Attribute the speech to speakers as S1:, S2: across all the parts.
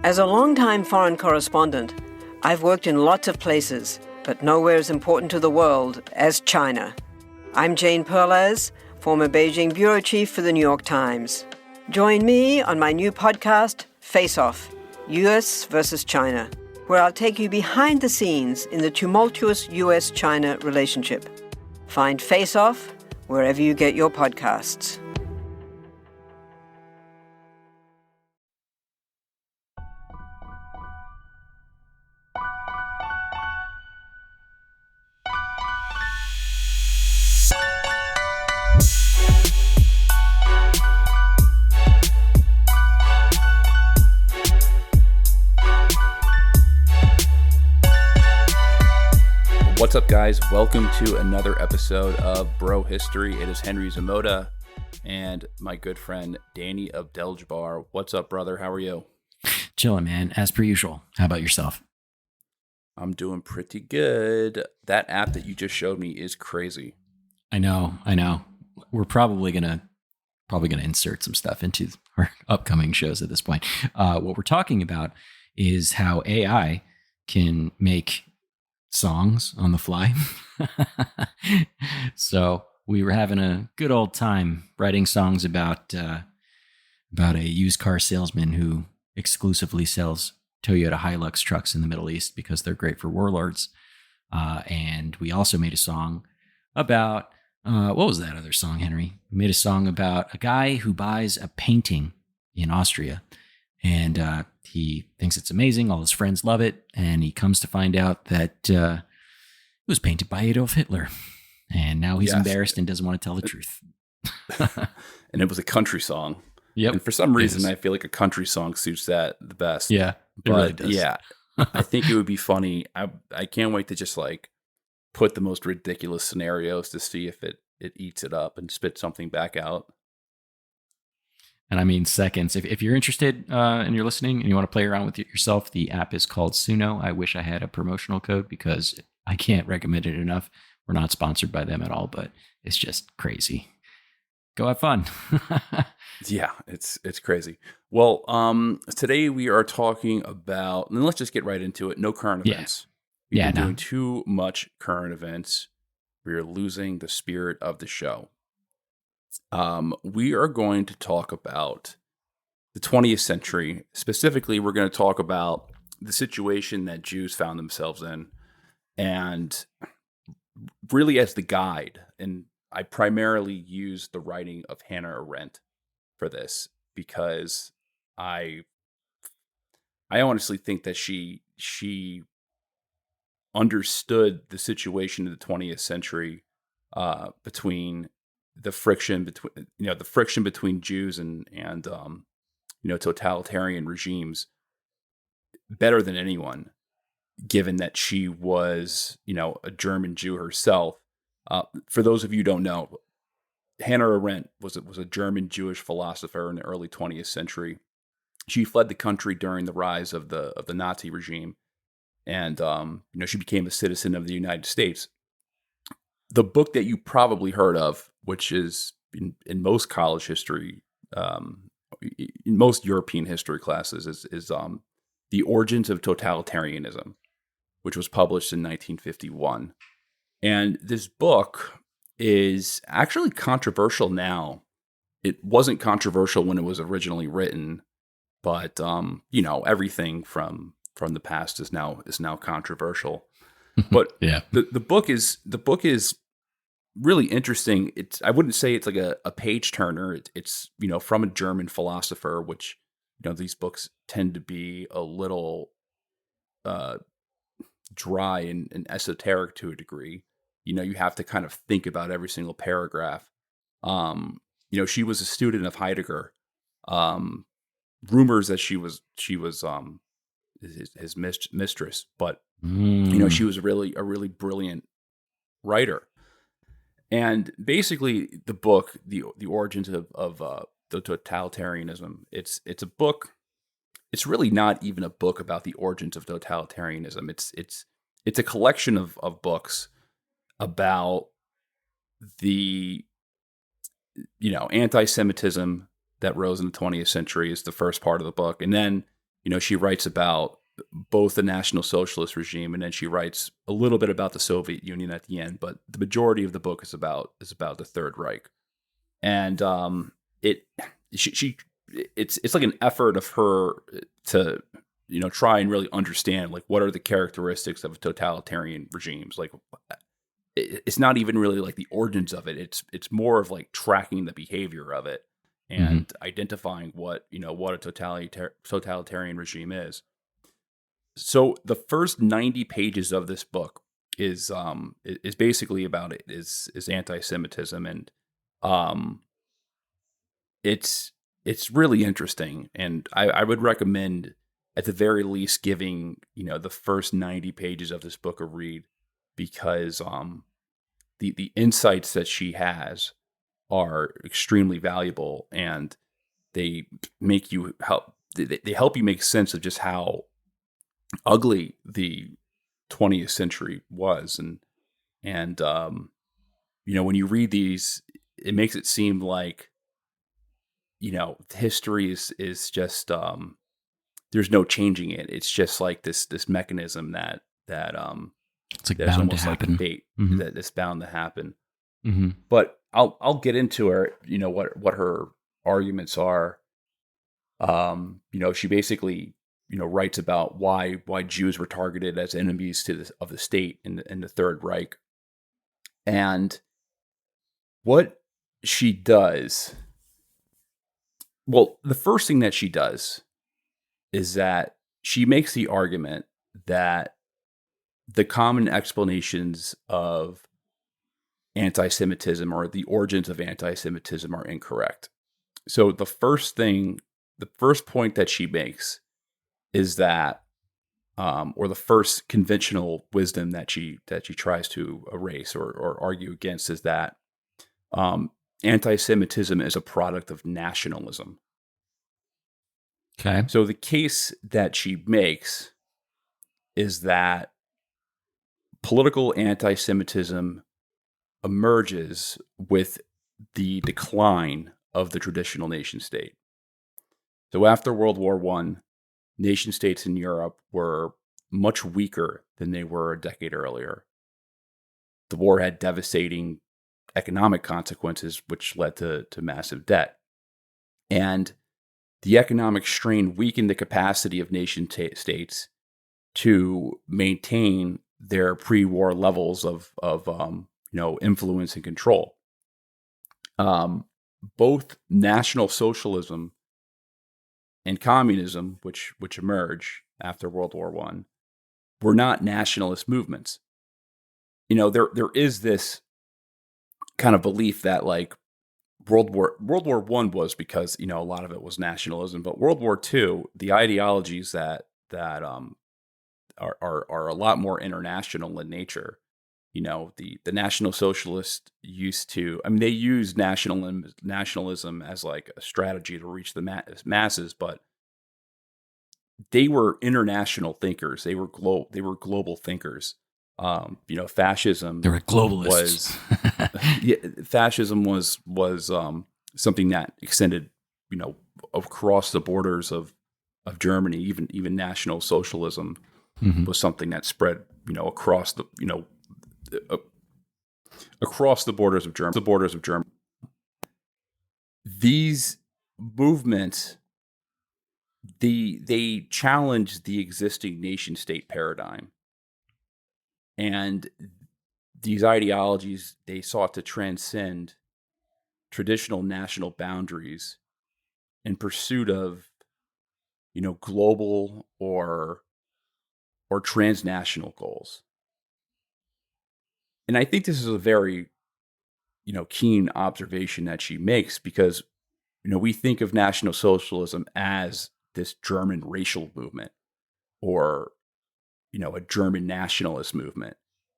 S1: As a longtime foreign correspondent, I've worked in lots of places, but nowhere as important to the world as China. I'm Jane Perlez, former Beijing bureau chief for the New York Times. Join me on my new podcast, Face Off, US versus China, where I'll take you behind the scenes in the tumultuous US-China relationship. Find Face Off wherever you get your podcasts.
S2: What's up, guys? Welcome to another episode of Bro History. It is Henry Zamoda and my good friend Danny of Deljbar. What's up, brother? How are you?
S3: Chilling, man. As per usual. How about yourself?
S2: I'm doing pretty good. That app that you just showed me is crazy.
S3: I know. We're probably gonna insert some stuff into our upcoming shows at this point. What we're talking about is how AI can make songs on the fly. So we were having a good old time writing songs about a used car salesman who exclusively sells Toyota Hilux trucks in the Middle East because they're great for warlords. And we also made a song about what was that other song, Henry? We made a song about a guy who buys a painting in Austria. And he thinks it's amazing. All his friends love it. And he comes to find out that it was painted by Adolf Hitler. And now he's embarrassed and doesn't want to tell the truth.
S2: And it was a country song.
S3: Yep.
S2: And for some reason, I feel like a country song suits that the best.
S3: Yeah, it really does.
S2: Yeah, I think it would be funny. I can't wait to just like put the most ridiculous scenarios to see if it eats it up and spits something back out.
S3: And I mean seconds. If you're interested and you're listening and you want to play around with it yourself, the app is called Suno. I wish I had a promotional code because I can't recommend it enough. We're not sponsored by them at all, but it's just crazy. Go have fun.
S2: Yeah, it's crazy. Well, today we are talking about, and let's just get right into it. No current events. We've been doing too much current events. We are losing the spirit of the show. We are going to talk about the 20th century. Specifically, we're going to talk about the situation that Jews found themselves in, and really as the guide. And I primarily use the writing of Hannah Arendt for this because I honestly think that she understood the situation of the 20th century between the friction between Jews and totalitarian regimes better than anyone, given that she was a German Jew herself. For those of you who don't know, Hannah Arendt was a German Jewish philosopher in the early 20th century. She fled the country during the rise of the Nazi regime, and she became a citizen of the United States. The book that you probably heard of, which is in most college history, in most European history classes, is The Origins of Totalitarianism, which was published in 1951. And this book is actually controversial now. It wasn't controversial when it was originally written, but everything from the past is now controversial. But
S3: yeah,
S2: the book is really interesting. I wouldn't say it's like a page turner. It's from a German philosopher, which these books tend to be a little dry and esoteric to a degree. You have to kind of think about every single paragraph. She was a student of Heidegger. Rumors that she was his mistress, but she was a really brilliant writer. And basically, the book, the Origins of the Totalitarianism, it's a book. It's really not even a book about the origins of totalitarianism. It's a collection of books about the anti-Semitism that rose in the 20th century is the first part of the book, and then she writes about both the National Socialist regime, and then she writes a little bit about the Soviet Union at the end. But the majority of the book is about the Third Reich, and it's like an effort of her to try and really understand like what are the characteristics of totalitarian regimes. Like it's not even really like the origins of it. It's more of like tracking the behavior of it and identifying what a totalitarian regime is. So the first 90 pages of this book is basically about it is anti-Semitism, and it's really interesting, and I would recommend at the very least giving the first 90 pages of this book a read, because the insights that she has are extremely valuable, and they make you they help you make sense of just how ugly the 20th century was, and when you read these, it makes it seem like history is just there's no changing it. It's just like this mechanism that
S3: it's like
S2: that's
S3: bound to
S2: almost like
S3: happen.
S2: fate that it's bound to happen.
S3: Mm-hmm.
S2: But I'll get into her, what her arguments are. She basically writes about why Jews were targeted as enemies of the state in the Third Reich, and what she does. Well, the first thing that she does is that she makes the argument that the common explanations of anti-Semitism or the origins of anti-Semitism are incorrect. So the first point that she makes is that, or the first conventional wisdom that she tries to erase or argue against, is that anti-Semitism is a product of nationalism.
S3: Okay.
S2: So the case that she makes is that political anti-Semitism emerges with the decline of the traditional nation state. So after World War I, nation states in Europe were much weaker than they were a decade earlier. The war had devastating economic consequences, which led to massive debt. And the economic strain weakened the capacity of nation states to maintain their pre-war levels of influence and control. Both National Socialism and communism, which emerged after World War I, were not nationalist movements. There is this kind of belief that like World War I was because a lot of it was nationalism, but World War II, the ideologies that are a lot more international in nature. The National Socialists used to, they used nationalism as like a strategy to reach the masses, but they were international thinkers. They were global thinkers. Fascism.
S3: They were globalists.
S2: Fascism was something that extended, across the borders of Germany. Even National Socialism was something that spread, across the across the borders of Germany. These movements, they challenged the existing nation state paradigm. And these ideologies, they sought to transcend traditional national boundaries in pursuit of, global or transnational goals. And I think this is a very, keen observation that she makes, because, we think of National Socialism as this German racial movement or, a German nationalist movement.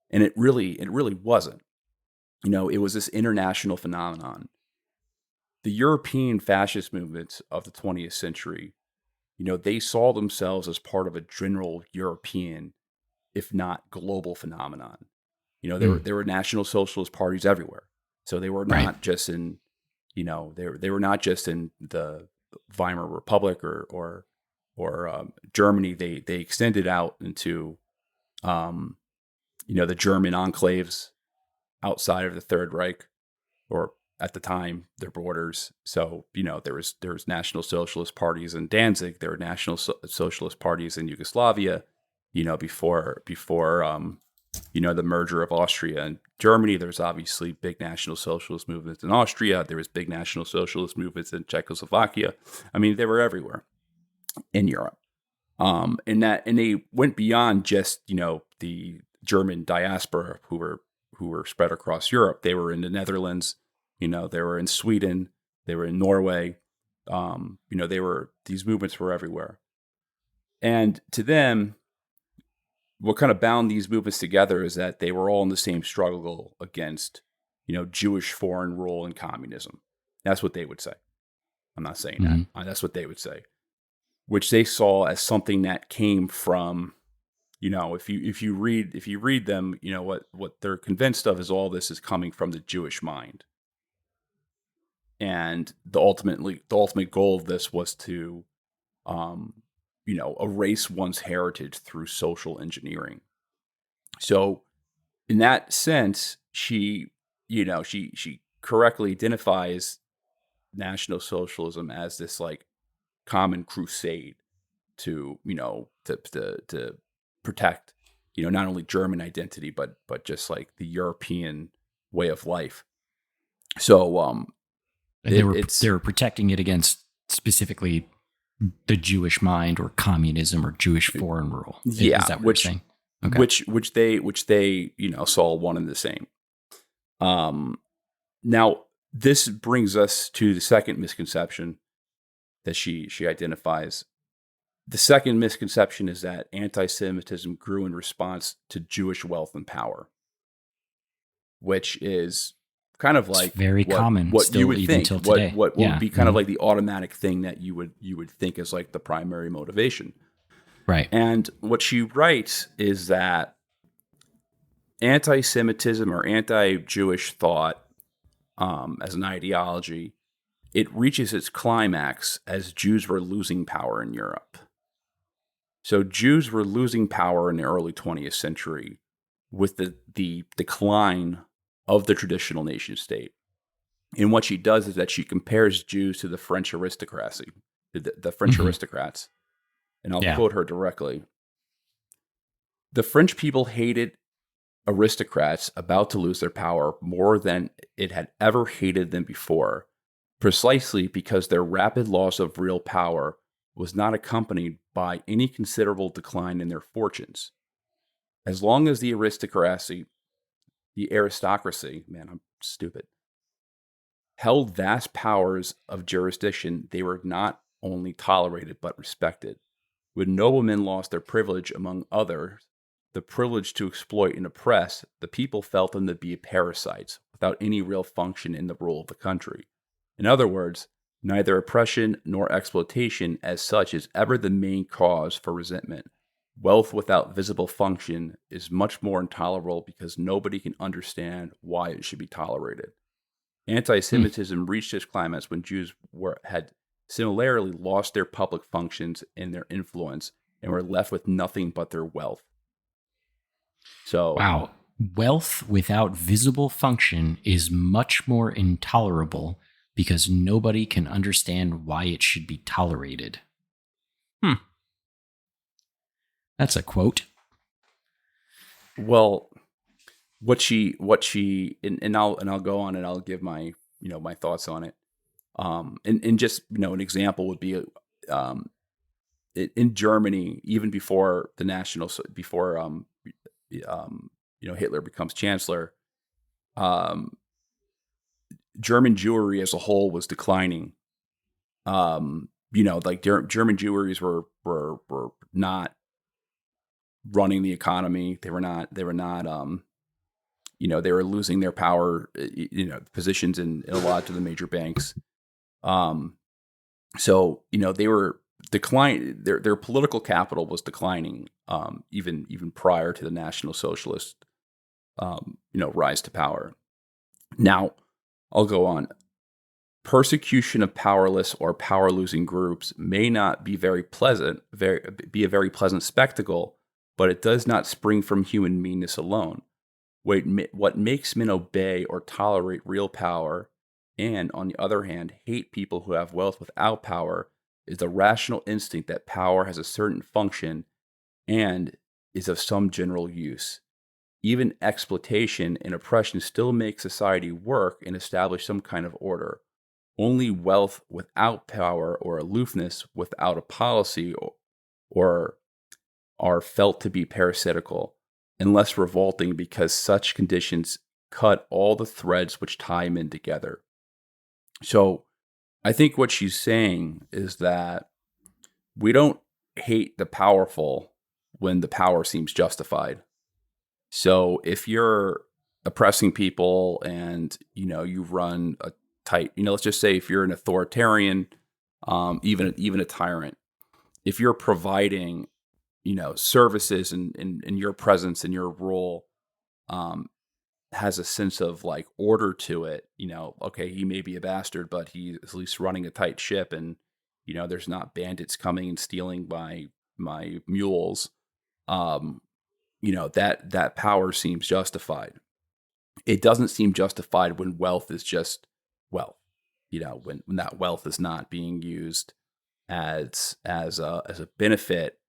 S2: And it really wasn't. It was this international phenomenon. The European fascist movements of the 20th century, they saw themselves as part of a general European, if not global phenomenon. There were National Socialist parties everywhere. So they were not just in, they were not just in the Weimar Republic or Germany, they extended out into, the German enclaves outside of the Third Reich, or at the time their borders. So there was National Socialist parties in Danzig, there were National Socialist parties in Yugoslavia, before the merger of Austria and Germany. There's obviously big National Socialist movements in Austria. There was big National Socialist movements in Czechoslovakia. I mean, they were everywhere in Europe. And they went beyond just the German diaspora who were spread across Europe. They were in the Netherlands, they were in Sweden, they were in Norway. These movements were everywhere. And to them, what kind of bound these movements together is that they were all in the same struggle against, Jewish foreign rule and communism. That's what they would say. I'm not saying that. That's what they would say, which they saw as something that came from, if you read them, what they're convinced of is all this is coming from the Jewish mind. And the ultimate goal of this was to, erase one's heritage through social engineering. So in that sense, she correctly identifies National Socialism as this like common crusade to protect, not only German identity, but just like the European way of life. So,
S3: and they were protecting it against specifically the Jewish mind or communism or Jewish foreign rule.
S2: Yeah,
S3: is that what you're saying? Okay.
S2: Which they saw one and the same. Now this brings us to the second misconception that she identifies. The second misconception is that anti-Semitism grew in response to Jewish wealth and power, which is kind of like
S3: very common.
S2: What
S3: still
S2: you would
S3: even
S2: think,
S3: till today.
S2: what would be kind of like the automatic thing that you would think is like the primary motivation,
S3: right?
S2: And what she writes is that anti-Semitism or anti-Jewish thought, as an ideology, it reaches its climax as Jews were losing power in Europe. So Jews were losing power in the early 20th century with the decline of the traditional nation state. And what she does is that she compares Jews to the French aristocracy, the French aristocrats. And I'll quote her directly. The French people hated aristocrats about to lose their power more than it had ever hated them before, precisely because their rapid loss of real power was not accompanied by any considerable decline in their fortunes. As long as the aristocracy, held vast powers of jurisdiction, they were not only tolerated but respected. When noblemen lost their privilege, among others, the privilege to exploit and oppress, the people felt them to be parasites without any real function in the rule of the country. In other words, neither oppression nor exploitation as such is ever the main cause for resentment. Wealth without visible function is much more intolerable because nobody can understand why it should be tolerated. Anti-Semitism reached its climax when Jews had similarly lost their public functions and their influence and were left with nothing but their wealth. So,
S3: wow. Wealth without visible function is much more intolerable because nobody can understand why it should be tolerated. That's a quote.
S2: Well, what she and I'll go on and I'll give my my thoughts on it. And just an example would be in Germany, even before Hitler becomes chancellor, German Jewry as a whole was declining. German Jewries were not running the economy. They were not. They were losing their power. Positions in a lot of the major banks. So they were declining. Their political capital was declining. Even prior to the National Socialist, rise to power. Now, I'll go on. persecution of powerless or power-losing groups may not be very pleasant, be a very pleasant spectacle, but it does not spring from human meanness alone. What makes men obey or tolerate real power, and on the other hand, hate people who have wealth without power, is the rational instinct that power has a certain function and is of some general use. Even exploitation and oppression still make society work and establish some kind of order. Only wealth without power or aloofness without a policy or are felt to be parasitical and less revolting because such conditions cut all the threads which tie men together. So I think what she's saying is that we don't hate the powerful when the power seems justified. So if you're oppressing people and, you run a tight, let's just say if you're an authoritarian, even a tyrant, if you're providing, services and your presence and your role has a sense of like order to it, okay, he may be a bastard, but he's at least running a tight ship and, there's not bandits coming and stealing my mules. That power seems justified. It doesn't seem justified when wealth is just wealth. When that wealth is not being used as a benefit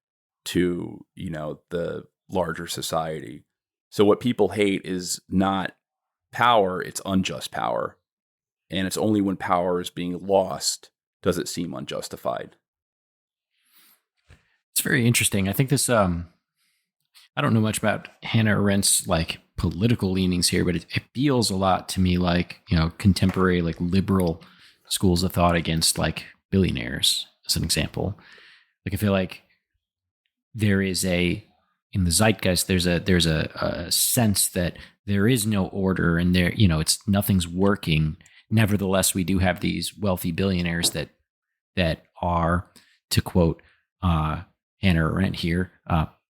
S2: to the larger society. So what people hate is not power; it's unjust power, and it's only when power is being lost does it seem unjustified.
S3: It's very interesting. I think this. I don't know much about Hannah Arendt's like political leanings here, but it feels a lot to me like, contemporary, like liberal schools of thought against like billionaires, as an example. Like, I feel like there is in the zeitgeist, there's a sense that there is no order and there, it's nothing's working. Nevertheless, we do have these wealthy billionaires that are, to quote Hannah Arendt here,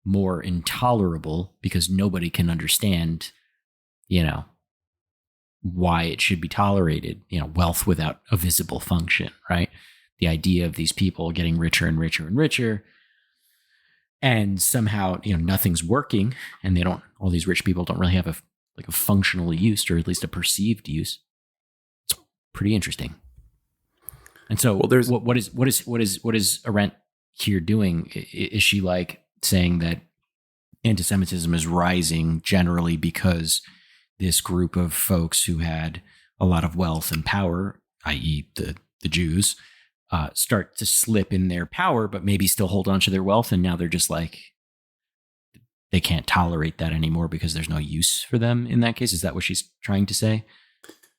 S3: more intolerable because nobody can understand, why it should be tolerated, wealth without a visible function, right? The idea of these people getting richer and richer and richer, and somehow, nothing's working, and all these rich people don't really have a functional use, or at least a perceived use. It's pretty interesting. And so, what is Arendt here doing? Is she like saying that anti-Semitism is rising generally because this group of folks who had a lot of wealth and power, i.e. the Jews, start to slip in their power, but maybe still hold on to their wealth, and now they're just like, they can't tolerate that anymore because there's no use for them in that case? Is that what she's trying to say?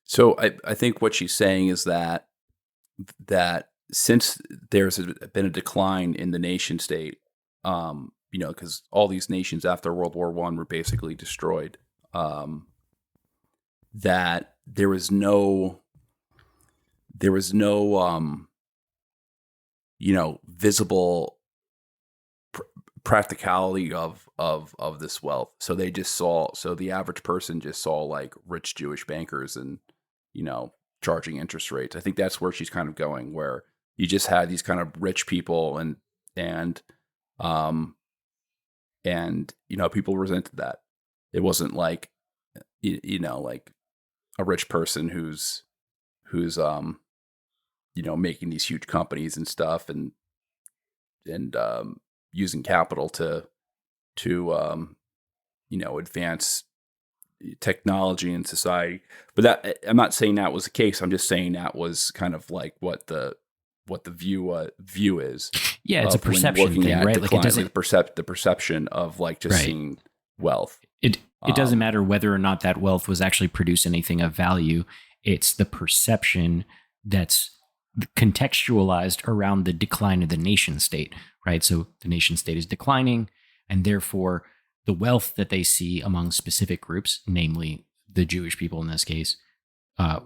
S2: So I think what she's saying is that since there's been a decline in the nation state, because all these nations after World War I were basically destroyed, that there was no visible practicality of this wealth. So the average person just saw like rich Jewish bankers and, charging interest rates. I think that's where she's kind of going, where you just had these kind of rich people and people resented that. It wasn't like, like a rich person who's making these huge companies and stuff and using capital to advance technology in society. But that, I'm not saying that was the case. I'm just saying that was kind of like what the view is.
S3: Yeah, it's a perception thing, right?
S2: Decline, like it doesn't the perception of like just seeing wealth.
S3: It doesn't matter whether or not that wealth was actually produce anything of value. It's the perception that's contextualized around the decline of the nation state, right? So the nation state is declining, and therefore the wealth that they see among specific groups, namely the Jewish people in this case,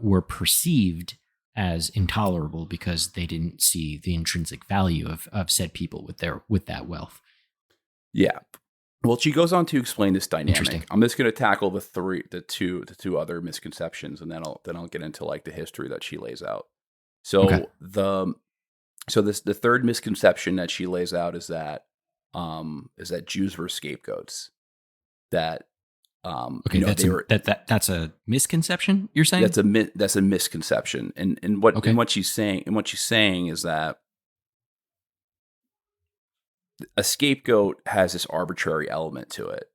S3: were perceived as intolerable because they didn't see the intrinsic value of said people with that wealth.
S2: Yeah. Well, she goes on to explain this dynamic. I'm just going to tackle the two other misconceptions, and then I'll get into like the history that she lays out. So
S3: Okay.
S2: the third misconception that she lays out is that Jews were scapegoats. That
S3: Okay,
S2: they were.
S3: that's a misconception you're saying?
S2: That's a misconception, and what
S3: Okay.
S2: and what she's saying is that a scapegoat has this arbitrary element to it.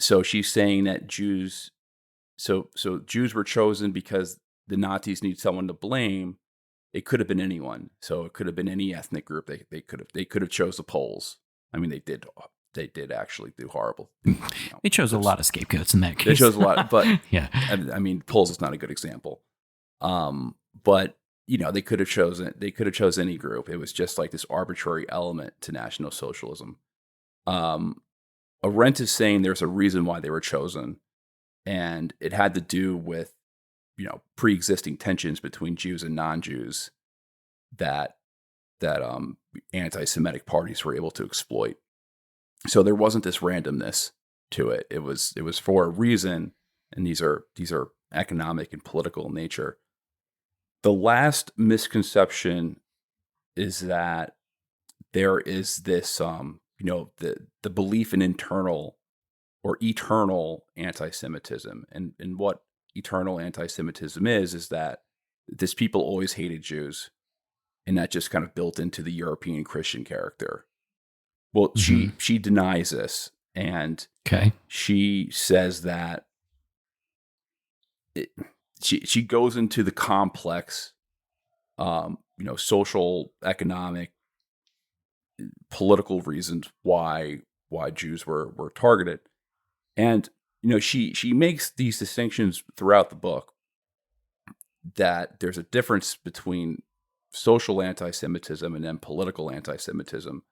S2: So she's saying that Jews were chosen because the Nazis need someone to blame. It could have been anyone. So it could have been any ethnic group. They could have chose the Poles. I mean, they did actually do horrible.
S3: They chose a lot of scapegoats in that case.
S2: They chose a lot, but
S3: yeah.
S2: I mean, Poles is not a good example. But they could have chosen any group. It was just like this arbitrary element to National Socialism. Arendt is saying there's a reason why they were chosen, and it had to do with pre-existing tensions between Jews and non-Jews that anti-Semitic parties were able to exploit. So there wasn't this randomness to it. It was for a reason, and these are economic and political in nature. The last misconception is that there is this the belief in internal or eternal anti-Semitism, and what eternal anti-Semitism is that this people always hated Jews, and that just kind of built into the European Christian character. Well, she denies this, and she says that she goes into the complex, social, economic, political reasons why Jews were targeted, and she makes these distinctions throughout the book, that there's a difference between social anti-Semitism and then political anti-Semitism.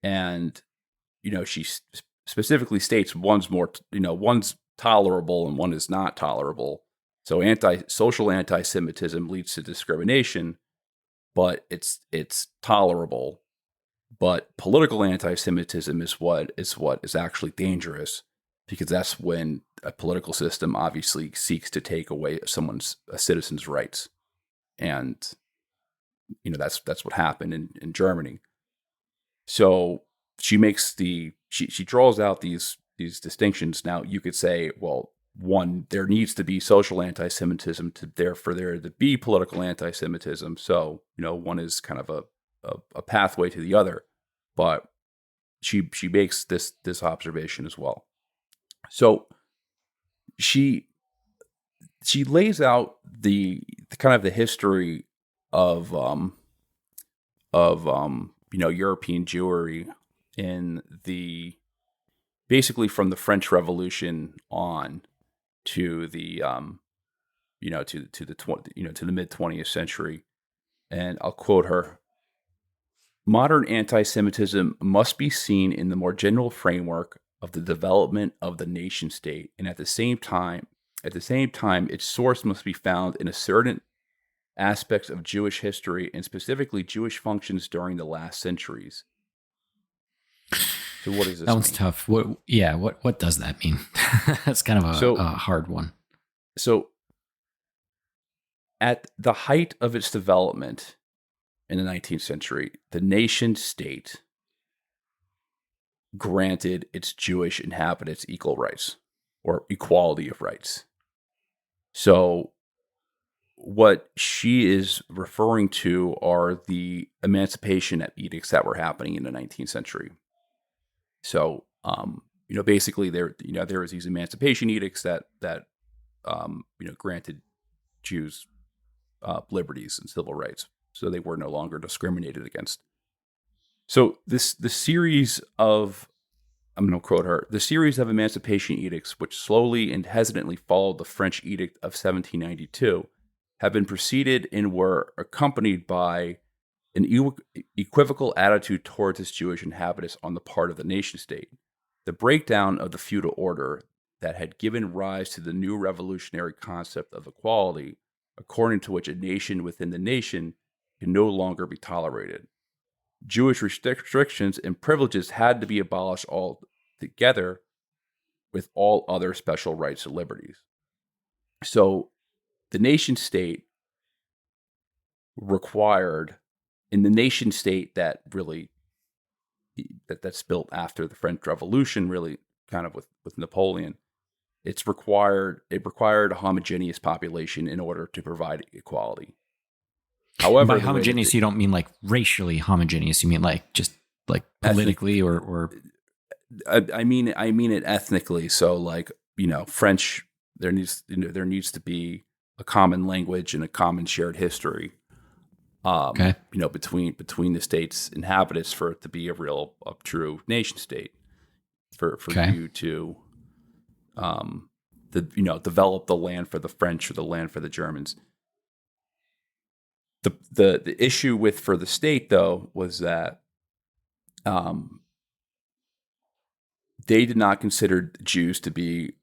S2: And, she specifically states one's tolerable and one is not tolerable. So social anti-Semitism leads to discrimination, but it's tolerable. But political anti-Semitism is what is actually dangerous, because that's when a political system obviously seeks to take away a citizen's rights. And, that's what happened in Germany. So she makes she draws out these distinctions. Now you could say, well, one, there needs to be social anti-Semitism for there to be political anti-Semitism. So, one is kind of a pathway to the other, but she makes this observation as well. So she lays out the kind of the history of European Jewry in basically from the French Revolution on to the to the mid 20th century. And I'll quote her: "Modern anti-Semitism must be seen in the more general framework of the development of the nation state, and at the same time, its source must be found in a certain aspects of Jewish history, and specifically Jewish functions during the last centuries." So what does this mean?
S3: That one's tough. What does that mean? That's kind of a hard one.
S2: So at the height of its development in the 19th century, the nation state granted its Jewish inhabitants equal rights or equality of rights. So what she is referring to are the emancipation edicts that were happening in the 19th century. So, basically there was these emancipation edicts that granted Jews liberties and civil rights, so they were no longer discriminated against. So the series of, I'm going to quote her, "The series of emancipation edicts, which slowly and hesitantly followed the French Edict of 1792, have been preceded and were accompanied by an equivocal attitude towards its Jewish inhabitants on the part of the nation state. The breakdown of the feudal order that had given rise to the new revolutionary concept of equality, according to which a nation within the nation can no longer be tolerated. Jewish restrictions and privileges had to be abolished altogether, with all other special rights and liberties." So the nation state required in the nation state that's built after the French Revolution, really kind of with Napoleon. It required a homogeneous population in order to provide equality. However,
S3: and by homogeneous, you don't mean like racially homogeneous. You mean like just like politically or
S2: I mean it ethnically. So like, French, there needs to be a common language and a common shared history.
S3: Okay.
S2: Between the state's inhabitants for it to be a true nation state, for you to develop the land for the French or the land for the Germans. The issue for the state though was that they did not consider Jews to be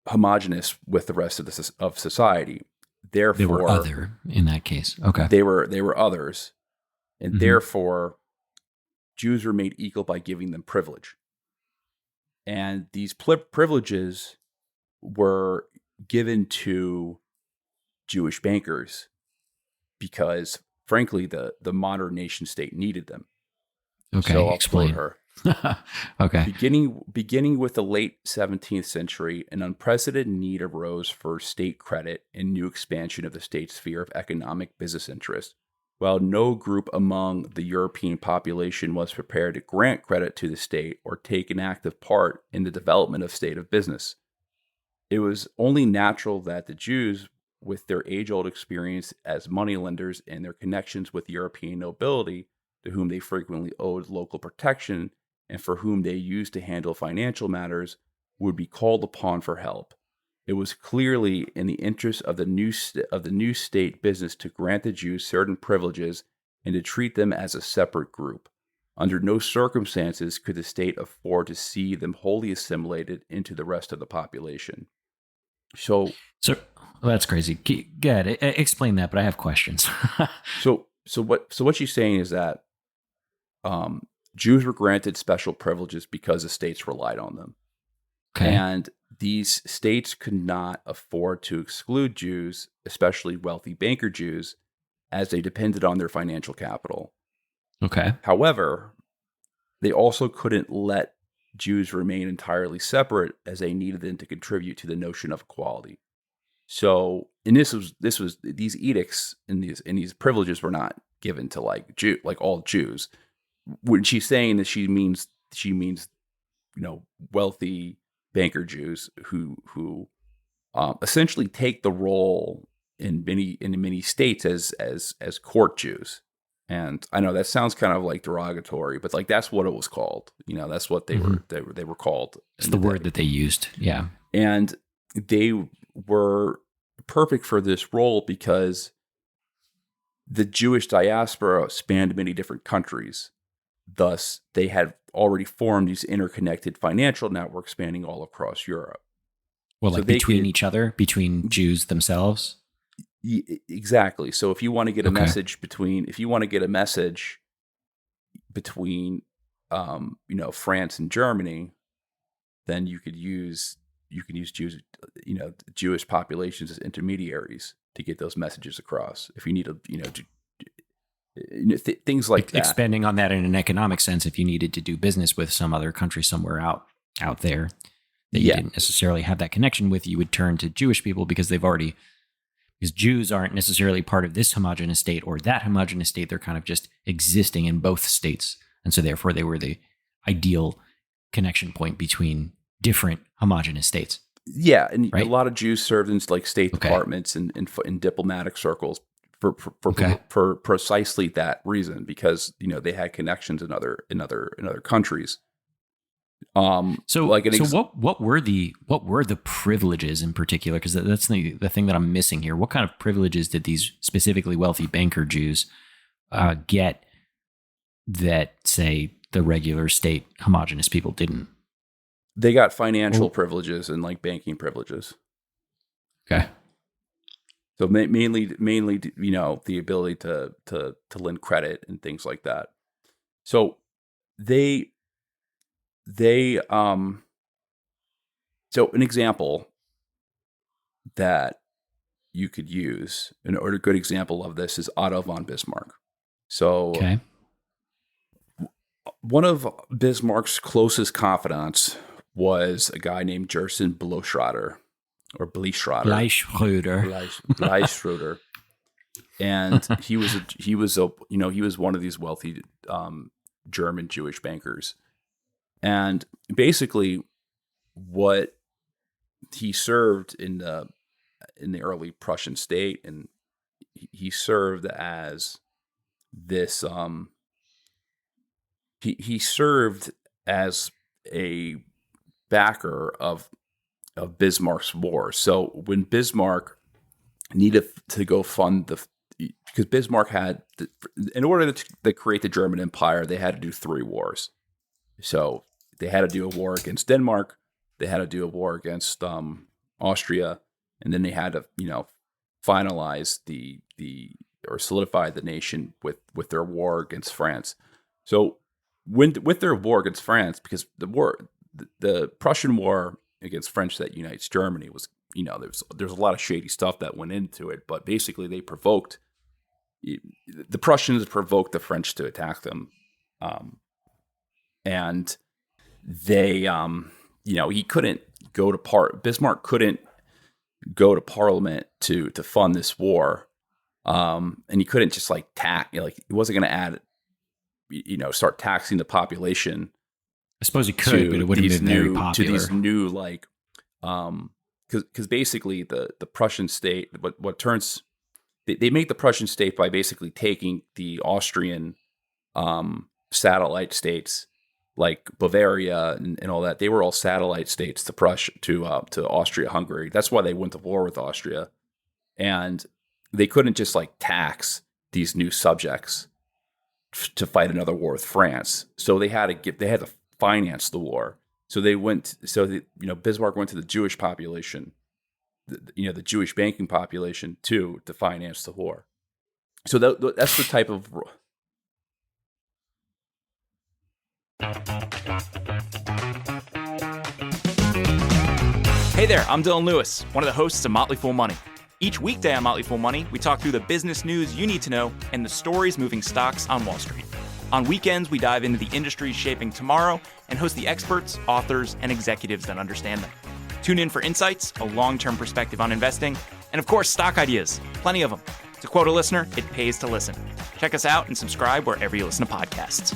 S2: homogenous with the rest of society. Therefore,
S3: they were other in that case. Okay,
S2: they were others, and therefore Jews were made equal by giving them privilege. And these privileges were given to Jewish bankers because, frankly, the modern nation state needed them.
S3: Okay,
S2: so I'll
S3: explain.
S2: quote her.
S3: Okay.
S2: Beginning with the late 17th century, an unprecedented need arose for state credit and new expansion of the state's sphere of economic business interest. While no group among the European population was prepared to grant credit to the state or take an active part in the development of state of business, it was only natural that the Jews, with their age-old experience as moneylenders and their connections with European nobility, to whom they frequently owed local protection and for whom they used to handle financial matters, would be called upon for help. It was clearly in the interest of the new state business to grant the Jews certain privileges and to treat them as a separate group. Under no circumstances could the state afford to see them wholly assimilated into the rest of the population. So
S3: well, that's crazy. Go ahead, explain that, but I have questions.
S2: So what she's saying is that Jews were granted special privileges because the states relied on them.
S3: Okay.
S2: And these states could not afford to exclude Jews, especially wealthy banker Jews, as they depended on their financial capital.
S3: Okay.
S2: However, they also couldn't let Jews remain entirely separate, as they needed them to contribute to the notion of equality. So, and this was these edicts and these privileges were not given to like all Jews. When she's saying that, she means wealthy banker Jews who essentially take the role in many states as court Jews. And I know that sounds kind of like derogatory, but like that's what it was called. That's what they were called.
S3: It's the word that they used. Yeah.
S2: And they were perfect for this role because the Jewish diaspora spanned many different countries. Thus, they had already formed these interconnected financial networks spanning all across Europe.
S3: Well, like between each other, between Jews themselves?
S2: Exactly. So if you want to get a message between France and Germany, then you could use Jews, Jewish populations as intermediaries to get those messages across. If you need things like that.
S3: Expanding on that in an economic sense, if you needed to do business with some other country somewhere out there that you didn't necessarily have that connection with, you would turn to Jewish people because Jews aren't necessarily part of this homogenous state or that homogenous state. They're kind of just existing in both states. And so therefore they were the ideal connection point between different homogenous states.
S2: Yeah, and right? A lot of Jews served in like state departments and in diplomatic circles for precisely that reason, because they had connections in other countries.
S3: What were the privileges in particular? Because that's the thing that I'm missing here. What kind of privileges did these specifically wealthy banker Jews get that, say, the regular state homogenous people didn't?
S2: They got financial privileges and like banking privileges.
S3: Okay.
S2: So mainly, the ability to lend credit and things like that. So so an example that you could use. A good example of this is Otto von Bismarck. So
S3: Okay.
S2: one of Bismarck's closest confidants was a guy named Gerson Bleichschroeder, or Bleichschroeder. Bleichschroeder. And he was one of these wealthy German Jewish bankers. And basically what he served in the early Prussian state, and he served as this he served as a backer of Bismarck's war. So when Bismarck needed to go fund because Bismarck had, in order to create the German Empire, they had to do 3 wars. So they had to do a war against Denmark, they had to do a war against Austria, and then they had to, finalize or solidify the nation with their war against France. So with their war against France, because the Prussian war against French that unites Germany was, there's a lot of shady stuff that went into it, but basically the Prussians provoked the French to attack them, and they, he couldn't go to Bismarck couldn't go to Parliament to fund this war, and he couldn't just he wasn't going to add, start taxing the population.
S3: I suppose he could, but it wouldn't have been very popular.
S2: To these new because basically the Prussian state, what turns, they make the Prussian state by basically taking the Austrian satellite states like Bavaria and all that. They were all satellite states to Prussia, to Austria-Hungary. That's why they went to war with Austria, and they couldn't just tax these new subjects to fight another war with France. So they had to finance the war. So Bismarck went to the Jewish population, the Jewish banking population to finance the war. So that's the type of.
S4: Hey there, I'm Dylan Lewis, one of the hosts of Motley Fool Money. Each weekday on Motley Fool Money, we talk through the business news you need to know and the stories moving stocks on Wall Street. On weekends, we dive into the industries shaping tomorrow and host the experts, authors, and executives that understand them. Tune in for insights, a long-term perspective on investing, and of course, stock ideas. Plenty of them. To quote a listener, it pays to listen. Check us out and subscribe wherever you listen to podcasts.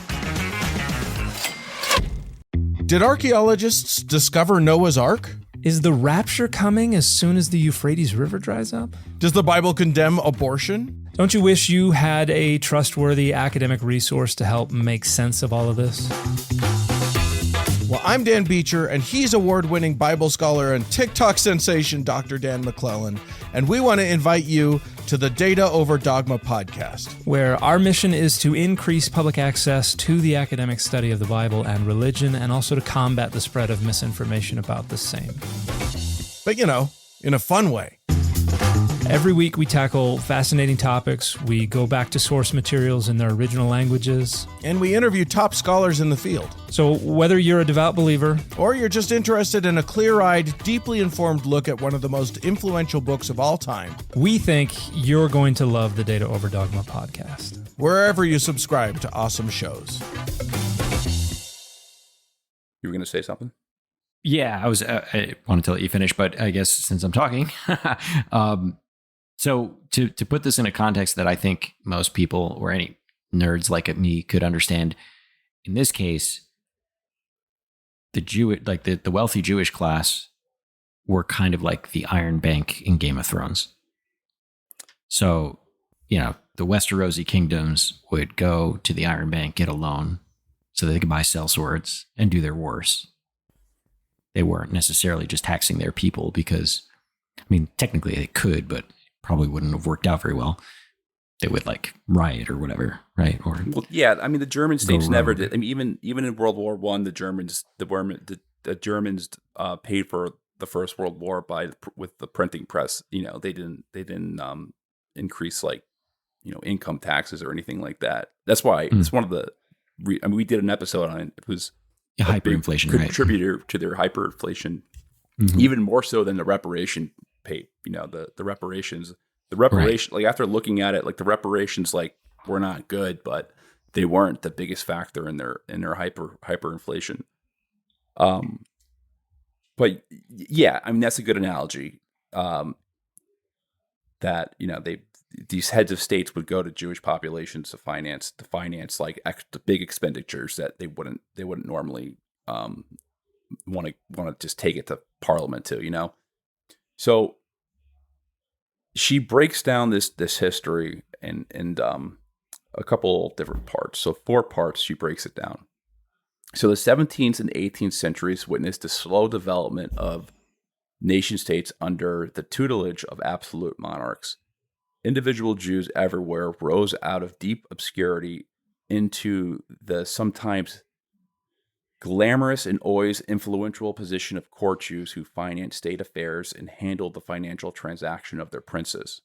S5: Did archaeologists discover Noah's Ark?
S6: Is the rapture coming as soon as the Euphrates River dries up?
S5: Does the Bible condemn abortion?
S6: Don't you wish you had a trustworthy academic resource to help make sense of all of this?
S5: Well, I'm Dan Beecher, and he's award-winning Bible scholar and TikTok sensation Dr. Dan McClellan, and we want to invite you to the Data Over Dogma podcast,
S6: where our mission is to increase public access to the academic study of the Bible and religion, and also to combat the spread of misinformation about the same.
S5: But, in a fun way.
S6: Every week we tackle fascinating topics, we go back to source materials in their original languages,
S5: and we interview top scholars in the field.
S6: So whether you're a devout believer,
S5: or you're just interested in a clear-eyed, deeply informed look at one of the most influential books of all time,
S6: we think you're going to love the Data Over Dogma podcast.
S5: Wherever you subscribe to awesome shows.
S2: You were going to say something?
S3: Yeah, I wanted to let you finish, but I guess since I'm talking, so to put this in a context that I think most people or any nerds like me could understand, in this case, the wealthy Jewish class were kind of like the Iron Bank in Game of Thrones. So, the Westerosi kingdoms would go to the Iron Bank, get a loan, so they could buy sellswords and do their wars. They weren't necessarily just taxing their people because, technically they could, but probably wouldn't have worked out very well. They would riot or whatever, right? Or
S2: the German states never did. Even in World War I, the Germans paid for the First World War with the printing press. They didn't increase income taxes or anything like that. That's why it's one of the. We did an episode on it. It was
S3: hyperinflation,
S2: contributor to their hyperinflation, even more so than the reparation pay, the reparations. The reparation, like after looking at it, like the reparations, like were not good, but they weren't the biggest factor in their hyperinflation. But yeah, I mean that's a good analogy. That these heads of states would go to Jewish populations to finance like the big expenditures that they wouldn't normally want to just take it to Parliament to. So she breaks down this history in a couple different parts. So 4 parts she breaks it down. So the 17th and 18th centuries witnessed the slow development of nation states under the tutelage of absolute monarchs. Individual Jews everywhere rose out of deep obscurity into the sometimes glamorous and always influential position of court Jews who financed state affairs and handled the financial transaction of their princes.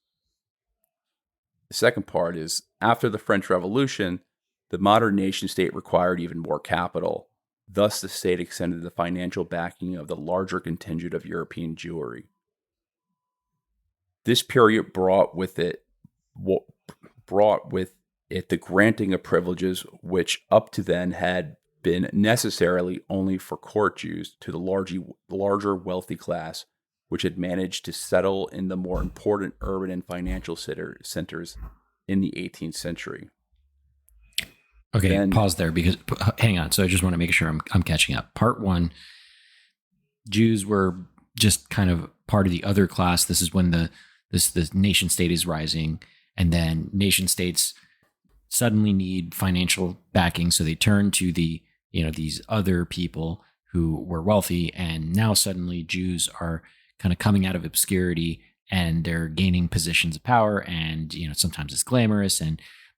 S2: The second part is, after the French Revolution, the modern nation state required even more capital. Thus, the state extended the financial backing of the larger contingent of European Jewry. This period brought with it the granting of privileges which up to then had been necessarily only for court Jews to the larger wealthy class, which had managed to settle in the more important urban and financial centers in the 18th century.
S3: Okay, pause there because hang on. So I just want to make sure I'm catching up. Part 1, Jews were just kind of part of the other class. This is when the nation state is rising, and then nation states suddenly need financial backing, so they turn to these other people who were wealthy, and now suddenly Jews are kind of coming out of obscurity and they're gaining positions of power, and sometimes it's glamorous,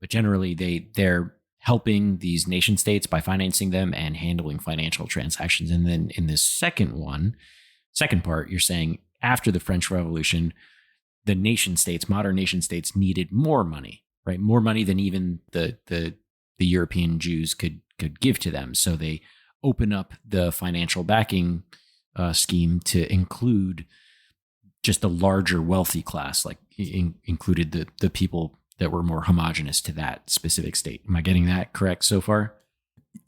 S3: but generally they're helping these nation states by financing them and handling financial transactions. And then in this second part, you're saying after the French Revolution, the modern nation states needed more money, right? More money than even the European Jews could give to them. So they open up the financial backing scheme to include just a larger wealthy class, like included the people that were more homogenous to that specific state. Am I getting that correct so far?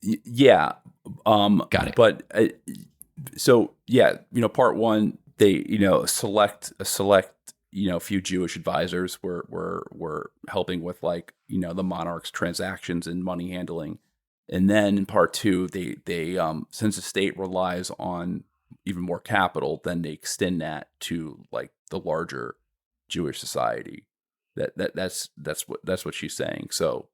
S2: Yeah.
S3: Got it.
S2: But so yeah, part 1, they select a few Jewish advisors were helping with the monarch's transactions and money handling, and then in part 2, they since the state relies on even more capital, then they extend that to the larger Jewish society. That's what she's saying. So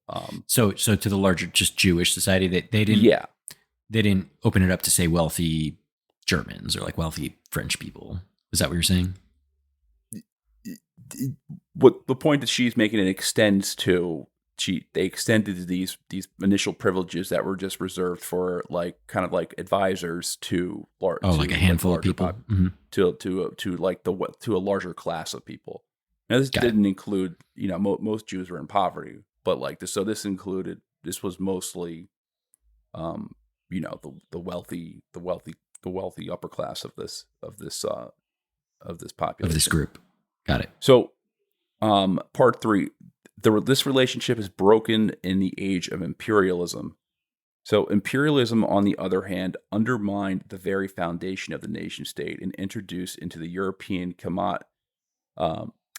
S3: so to the larger just Jewish society, that they didn't open it up to say wealthy Germans or wealthy French people. Is that what you're saying?
S2: What the point that she's making, it extends to they extended these initial privileges that were just reserved for kind of advisors to
S3: a handful of people
S2: to a larger class of people. Now this didn't include most Jews were in poverty, but this was mostly the wealthy upper class of this population,
S3: of this group. Got it.
S2: So part 3, this relationship is broken in the age of imperialism. So imperialism, on the other hand, undermined the very foundation of the nation state and introduced into the European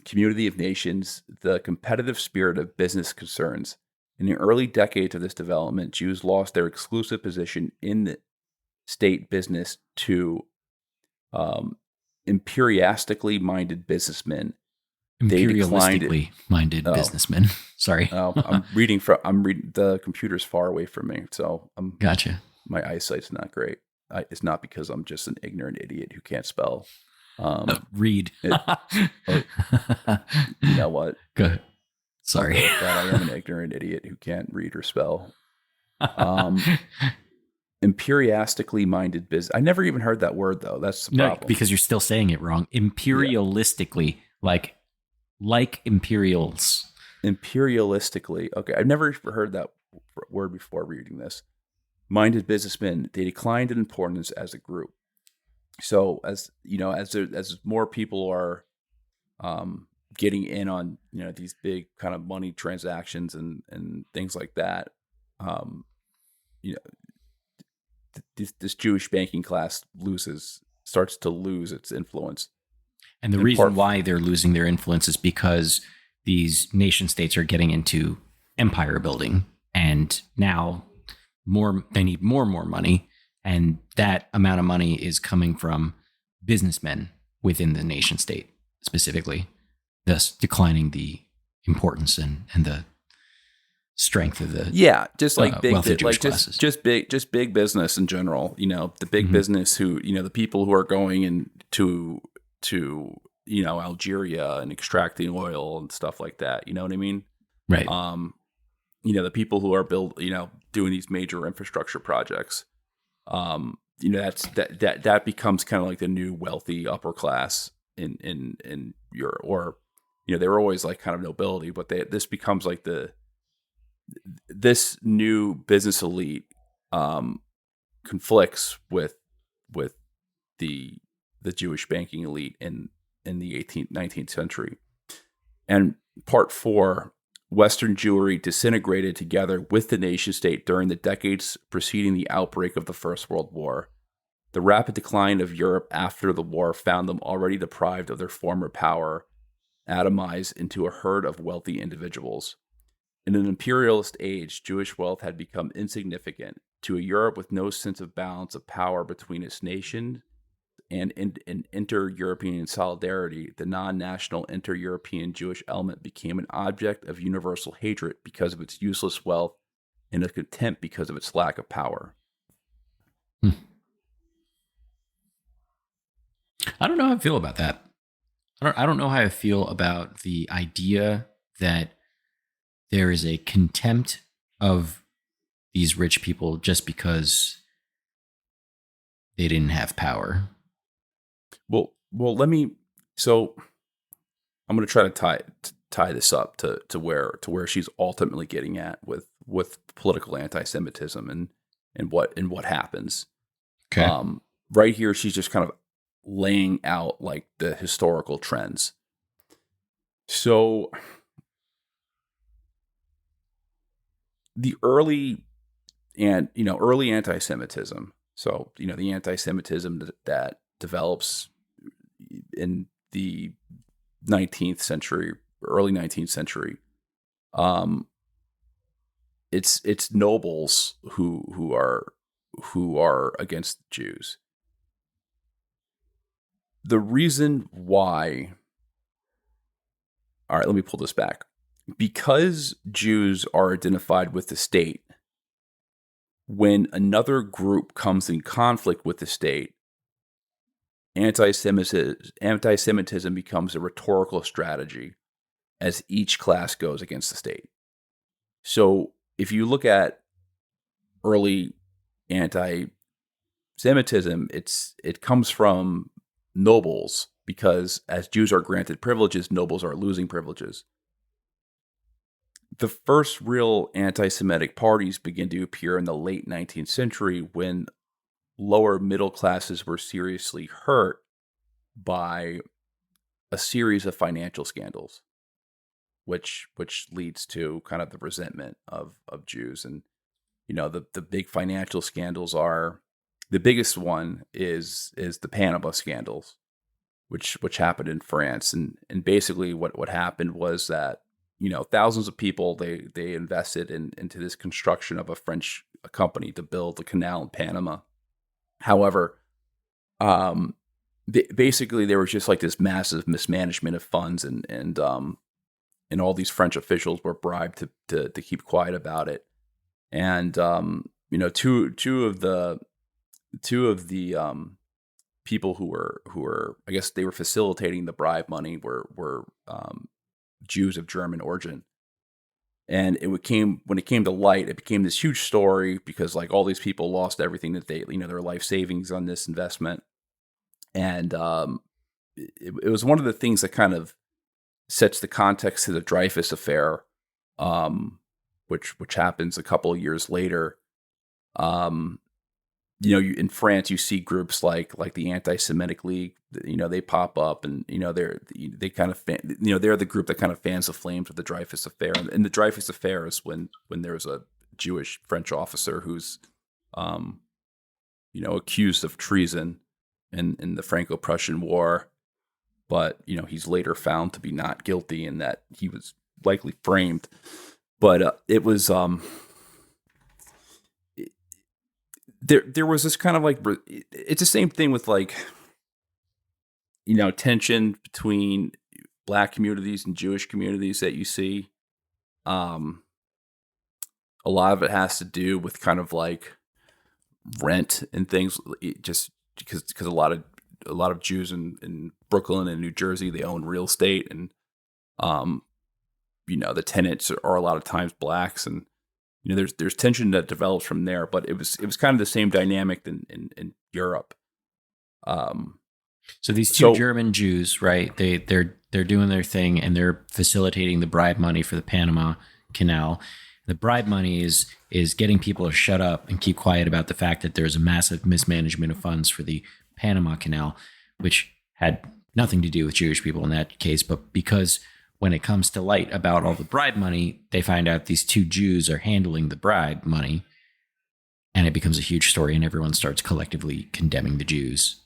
S2: community of nations the competitive spirit of business concerns. In the early decades of this development, Jews lost their exclusive position in the state business to imperialistically minded businessmen.
S3: Imperialistically minded businessmen. Sorry.
S2: I'm reading the computer's far away from me, so
S3: gotcha.
S2: My eyesight's not great. It's not because I'm just an ignorant idiot who can't spell.
S3: Read.
S2: You know what?
S3: Go ahead. Sorry.
S2: That I am an ignorant idiot who can't read or spell. Imperialistically minded business. I never even heard that word though. That's the problem.
S3: No, because you're still saying it wrong. Imperialistically, like imperials.
S2: Imperialistically. Okay, I've never heard that word before reading this. Minded businessmen, they declined in importance as a group. So as more people are getting in on these big kind of money transactions and things like that. This Jewish banking class starts to lose its influence.
S3: And the reason why they're losing their influence is because these nation states are getting into empire building, and now they need more and more money, and that amount of money is coming from businessmen within the nation state specifically, thus declining the importance and the strength of the
S2: just like big
S3: wealthy Jewish
S2: like
S3: classes.
S2: just big business in general. The big business who the people who are going into Algeria and extracting oil and stuff like that. You know what I mean?
S3: Right.
S2: The people who are doing these major infrastructure projects. That becomes kind of like the new wealthy upper class in Europe, or they were always like kind of nobility, but this becomes like this new business elite conflicts with the Jewish banking elite in the 19th century. And part 4, Western Jewry disintegrated together with the nation state during the decades preceding the outbreak of the First World War. The rapid decline of Europe after the war found them already deprived of their former power, atomized into a herd of wealthy individuals. In an imperialist age, Jewish wealth had become insignificant. To a Europe with no sense of balance of power between its nation and inter-European solidarity, the non-national inter-European Jewish element became an object of universal hatred because of its useless wealth and of contempt because of its lack of power.
S3: I don't know how I feel about that. I don't know how I feel about the idea that there is a contempt of these rich people just because they didn't have power.
S2: Well, so I'm going to try to tie this up to where she's ultimately getting at with political anti-Semitism and what happens.
S3: Okay.
S2: Right here, she's just kind of laying out like the historical trends. So the early anti-Semitism. So, the anti-Semitism that develops in the 19th century, early 19th century, it's nobles who are against Jews. The reason why, all right, let me pull this back. Because Jews are identified with the state, when another group comes in conflict with the state, anti-Semitism becomes a rhetorical strategy as each class goes against the state. So if you look at early anti-Semitism, it comes from nobles, because as Jews are granted privileges, nobles are losing privileges. The first real anti-Semitic parties begin to appear in the late 19th century when lower middle classes were seriously hurt by a series of financial scandals, which leads to kind of the resentment of Jews. And the big financial scandals are, the biggest one is the Panama scandals, which happened in France. And basically what happened was that thousands of people, they invested into this construction of a French company to build the canal in Panama. However, basically there was just like this massive mismanagement of funds, and all these French officials were bribed to keep quiet about it. And two of the people who were I guess they were facilitating the bribe money were Jews of German origin. And when it came to light, it became this huge story because like all these people lost everything that they, their life savings on this investment. And it was one of the things that kind of sets the context to the Dreyfus affair, which happens a couple of years later. in France, you see groups like the Anti-Semitic League. They pop up, and they kind of they're the group that kind of fans the flames of the Dreyfus Affair. And the Dreyfus Affair is when there was a Jewish French officer who's accused of treason in the Franco-Prussian War, but he's later found to be not guilty and that he was likely framed. But it was there was this kind of like, it's the same thing with like tension between Black communities and Jewish communities that you see. A lot of it has to do with kind of like rent and things, just because a lot of Jews in Brooklyn and New Jersey, they own real estate, and the tenants are a lot of times Blacks, and there's tension that develops from there. But it was kind of the same dynamic in Europe.
S3: So these two German Jews, right? They're doing their thing, and they're facilitating the bribe money for the Panama Canal. The bribe money is getting people to shut up and keep quiet about the fact that there's a massive mismanagement of funds for the Panama Canal, which had nothing to do with Jewish people in that case. But because when it comes to light about all the bribe money, they find out these two Jews are handling the bribe money, and it becomes a huge story, and everyone starts collectively condemning the Jews.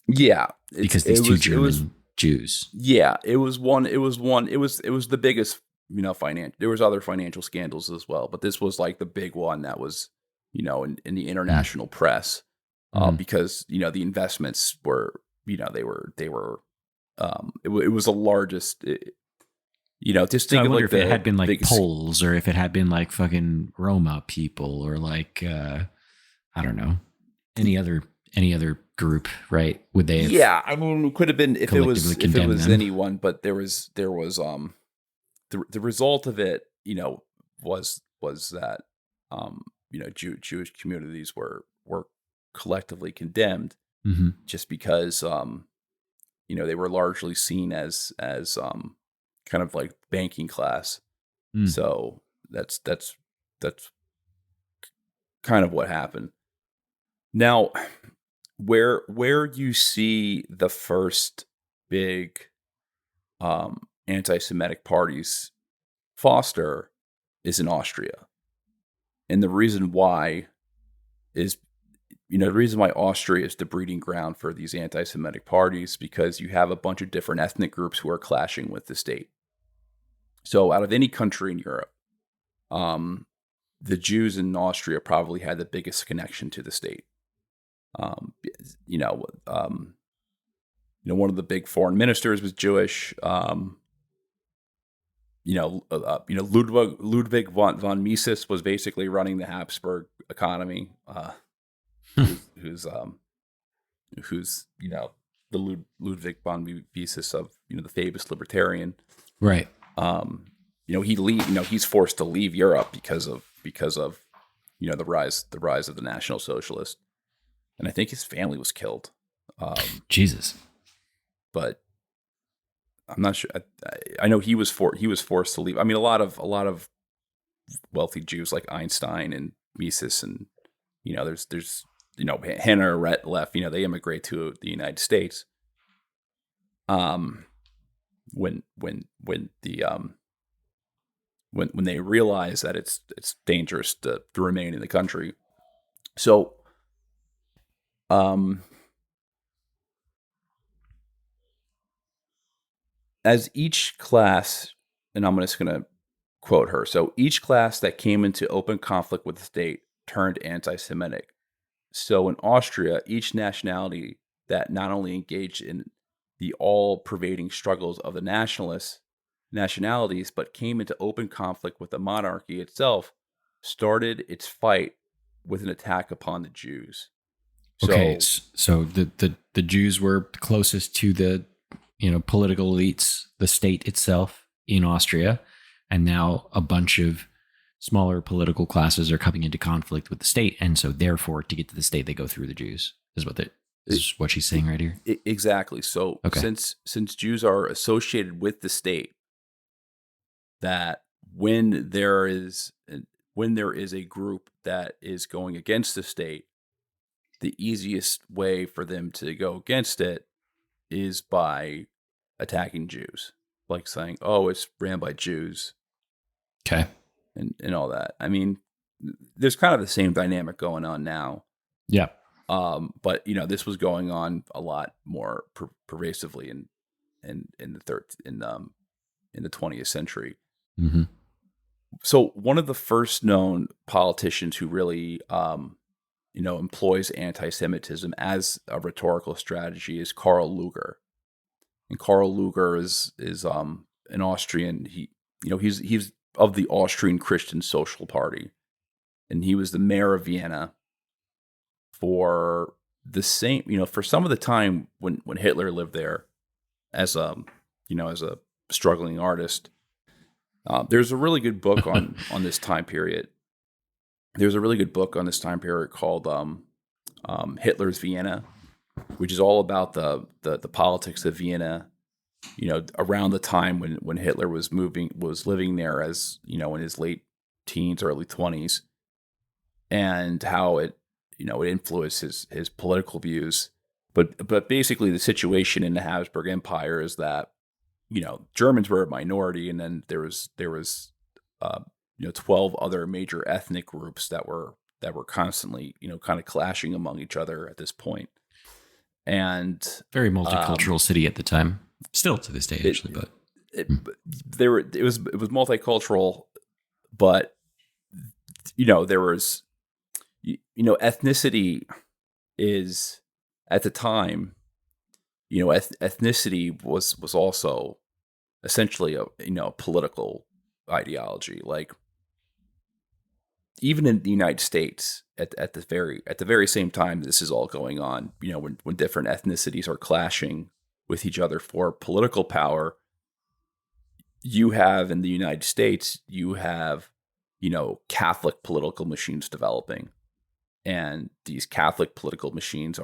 S2: Yeah,
S3: because these two German Jews.
S2: Yeah, it was the biggest. There was other financial scandals as well, but this was like the big one that was, in the international press, because the investments were, it was the largest. Just think
S3: I
S2: of
S3: wonder
S2: like
S3: if it had been like Poles, or if it had been like fucking Roma people, or like I don't know, any other group, right? Would they?
S2: Yeah, I mean, it could have been if it was
S3: them?
S2: anyone, but there was the result of it, was that Jewish communities were collectively condemned, just because they were largely seen as kind of like banking class. So that's kind of what happened. Now, where you see the first big anti-Semitic parties foster is in Austria. And the reason why is, the reason why Austria is the breeding ground for these anti-Semitic parties, because you have a bunch of different ethnic groups who are clashing with the state. So out of any country in Europe, the Jews in Austria probably had the biggest connection to the state. One of the big foreign ministers was Jewish. Ludwig von Mises was basically running the Habsburg economy. Who's the Ludwig von Mises of the famous libertarian,
S3: right?
S2: He's forced to leave Europe because of the rise of the National Socialist, and I think his family was killed.
S3: Jesus.
S2: But I'm not sure. I know he was forced to leave. I mean, a lot of wealthy Jews like Einstein and Mises, and there's Hannah Arendt left. They immigrate to the United States. When they realize that it's dangerous to remain in the country, so as each class, and I'm just going to quote her. So each class that came into open conflict with the state turned anti-Semitic. So in Austria, each nationality that not only engaged in the all-pervading struggles of the nationalities, but came into open conflict with the monarchy itself, started its fight with an attack upon the Jews.
S3: Okay, so the Jews were closest to the political elites, the state itself in Austria, and now a bunch of smaller political classes are coming into conflict with the state, and so therefore, to get to the state, they go through the Jews. Is what she's saying right here?
S2: Exactly. So since Jews are associated with the state, that when there is a group that is going against the state, the easiest way for them to go against it is by attacking Jews, like saying, "Oh, it's ran by Jews,"
S3: Okay.
S2: and all that. I mean, there's kind of the same dynamic going on now.
S3: Yeah.
S2: But this was going on a lot more pervasively in the 20th century.
S3: Mm-hmm.
S2: So one of the first known politicians who really employs anti-Semitism as a rhetorical strategy is Karl Lueger. And Karl Lueger is an Austrian. He's of the Austrian Christian Social Party, and he was the mayor of Vienna for for some of the time when Hitler lived there as a struggling artist. There's a really good book on this time period. There's a really good book on this time period called Hitler's Vienna, which is all about the politics of Vienna, around the time when Hitler was living there as, in his late teens, early 20s, and how it influenced his political views. But basically the situation in the Habsburg Empire is that, Germans were a minority, and then there was 12 other major ethnic groups that were constantly, kind of clashing among each other at this point. And
S3: very multicultural city at the time, still to this day, actually.
S2: It was multicultural, but there was ethnicity is at the time. Ethnicity was also essentially a political ideology. Like, even in the United States, at the very same time this is all going on, when different ethnicities are clashing with each other for political power, you have in the United States, Catholic political machines developing, and these Catholic political machines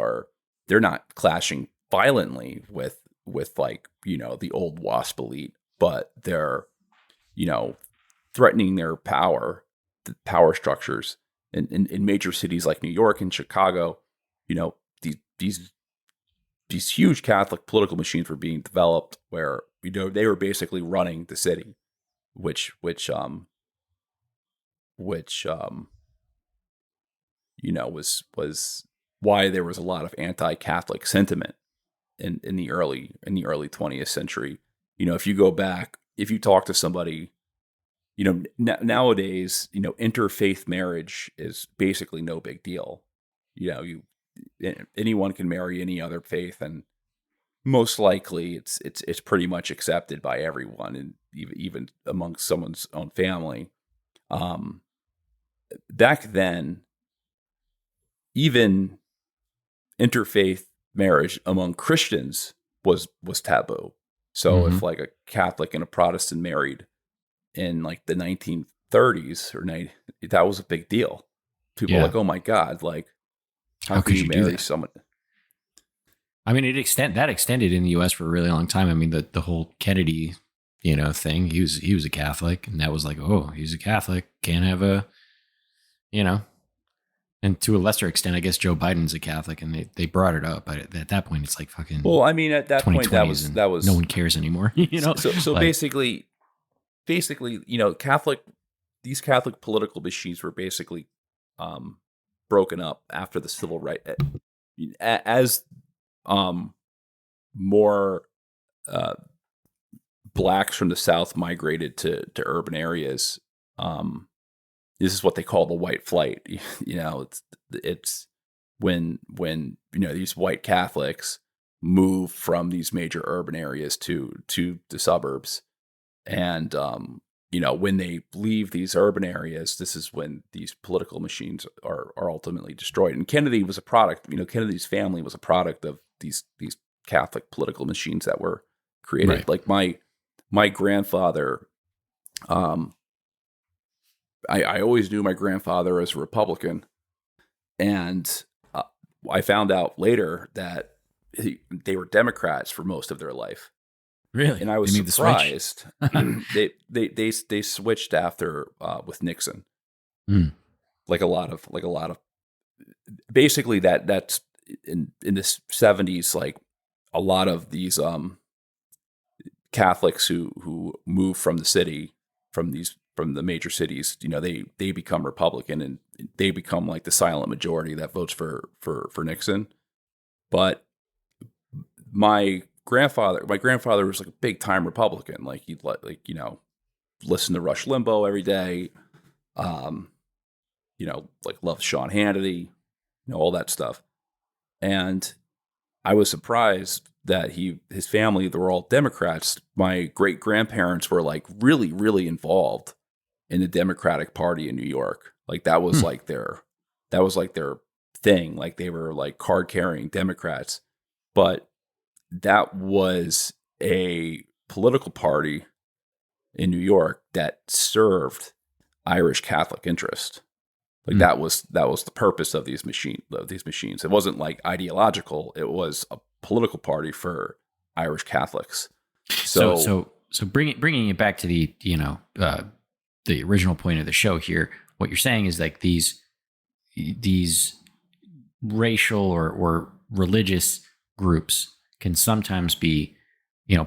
S2: they're not clashing violently with the old WASP elite, but they're threatening their power structures in major cities like New York and Chicago. These huge Catholic political machines were being developed where they were basically running the city, which was why there was a lot of anti-Catholic sentiment in the early 20th century. If you go back, if you talk to somebody, nowadays, interfaith marriage is basically no big deal. Anyone can marry any other faith, and most likely it's pretty much accepted by everyone, and even amongst someone's own family. Back then, even interfaith marriage among Christians was taboo. So if like a Catholic and a Protestant married in like the 1930s that was a big deal. People were like, oh my God, like how can you marry someone?
S3: I mean, that extended in the U.S. for a really long time. I mean, the whole Kennedy, thing. He was a Catholic, and that was like, oh, he's a Catholic, can't have a, And to a lesser extent, I guess Joe Biden's a Catholic, and they brought it up. But at that point, it's like fucking.
S2: Well, I mean, at that point, that was
S3: no one cares anymore.
S2: So like, basically, these Catholic political machines were basically broken up after the civil rights, as more blacks from the South migrated to urban areas. This is what they call the white flight. It's when these white Catholics move from these major urban areas to the suburbs, and when they leave these urban areas, this is when these political machines are ultimately destroyed. And Kennedy was a product. Kennedy's family was a product of these Catholic political machines that were created. Right. Like my grandfather. I always knew my grandfather as a Republican, and I found out later that they were Democrats for most of their life.
S3: Really?
S2: And I was surprised. they switched after with Nixon. Like a lot of basically that's in the 70s, like a lot of these Catholics who move from the city, from the major cities, they become Republican, and they become like the silent majority that votes for Nixon. But my grandfather was like a big time Republican. Like he'd listen to Rush Limbaugh every day. Like love Sean Hannity, all that stuff. And I was surprised that his family, they were all Democrats. My great grandparents were like really, really involved in the Democratic Party in New York. Like that was like their thing. Like they were like card carrying Democrats, but that was a political party in New York that served Irish Catholic interest. Like that was the purpose of these machines. It wasn't like ideological. It was a political party for Irish Catholics.
S3: So bringing it back to the original point of the show here, what you're saying is like these racial or religious groups can sometimes be,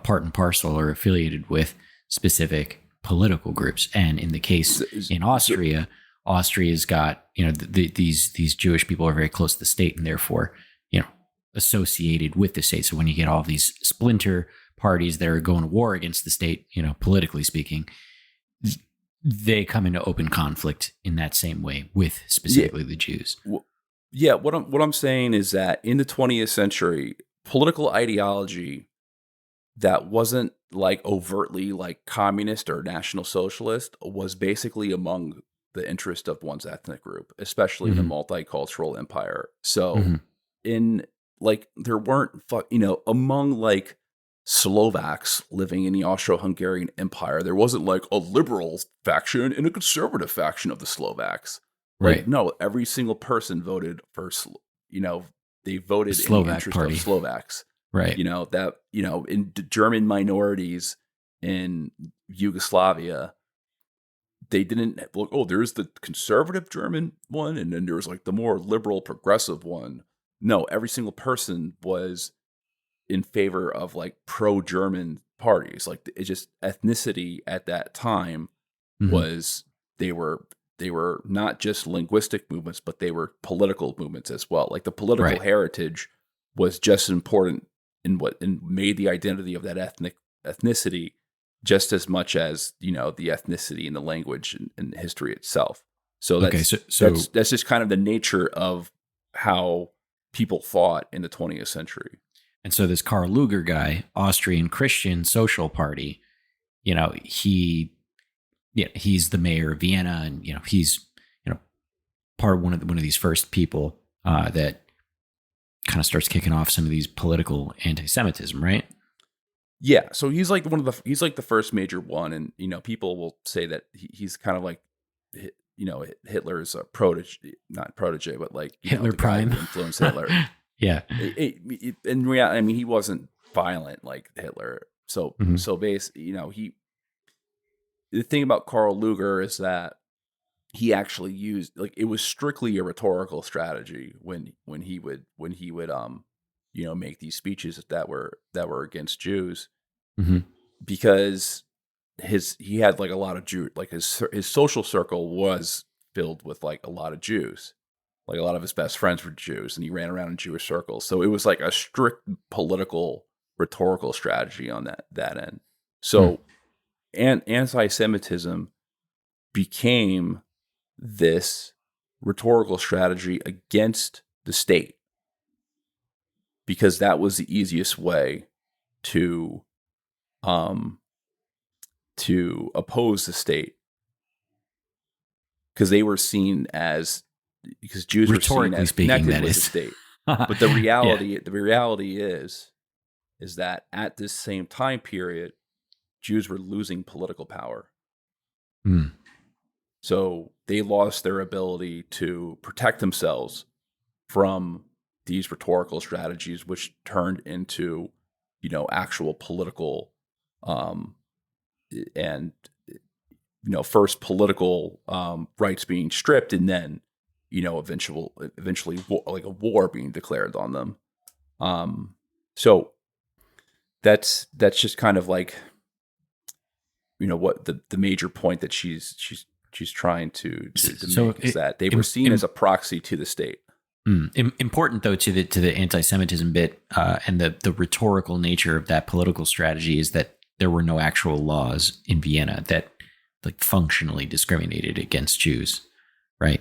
S3: part and parcel or affiliated with specific political groups. And in the case in Austria, Austria's got, these Jewish people are very close to the state and therefore, associated with the state. So when you get all these splinter parties that are going to war against the state, politically speaking, they come into open conflict in that same way with specifically the Jews.
S2: Yeah. What I'm saying is that in the 20th century, political ideology that wasn't like overtly like communist or national socialist was basically among the interest of one's ethnic group, especially in a multicultural empire. So in like, there weren't, among like Slovaks living in the Austro-Hungarian Empire, there wasn't like a liberal faction and a conservative faction of the Slovaks. Right. Like, no, every single person voted for, they voted in the interest of Slovaks.
S3: Right.
S2: In the German minorities in Yugoslavia, they didn't look, there's the conservative German one, and then there's like the more liberal progressive one. No, every single person was in favor of like pro-German parties. Like it just ethnicity at that time was, they were not just linguistic movements, but they were political movements as well. Like the political heritage was just important in made the identity of that ethnicity just as much as, the ethnicity and the language and history itself. So that's just kind of the nature of how people thought in the 20th century.
S3: And so this Karl Lueger guy, Austrian Christian Social Party, he's the mayor of Vienna, and he's part of one of these first people that kind of starts kicking off some of these political anti-Semitism, right?
S2: Yeah, so he's like the first major one, and people will say that he's kind of like Hitler's not protege, but like
S3: Hitler Prime
S2: influenced Hitler.
S3: Yeah,
S2: in reality, I mean, he wasn't violent like Hitler. So basically, the thing about Karl Lueger is that he actually used, like, it was strictly a rhetorical strategy when he would make these speeches that were against Jews, because he had like a lot of Jew, like his social circle was filled with like a lot of Jews, like a lot of his best friends were Jews, and he ran around in Jewish circles. So it was like a strict political rhetorical strategy on that end. So and anti-Semitism became this rhetorical strategy against the state, because that was the easiest way to oppose the state, because they were seen as, because Jews were seen as connected with the state. But the reality is that at this same time period, Jews were losing political power. So they lost their ability to protect themselves from these rhetorical strategies, which turned into, actual political, and, first political rights being stripped, and then, eventually like a war being declared on them. So that's just kind of like, what the major point that she's trying to make is that they were seen as a proxy to the state.
S3: Important though to the anti-Semitism bit and the rhetorical nature of that political strategy is that there were no actual laws in Vienna that like functionally discriminated against Jews, right?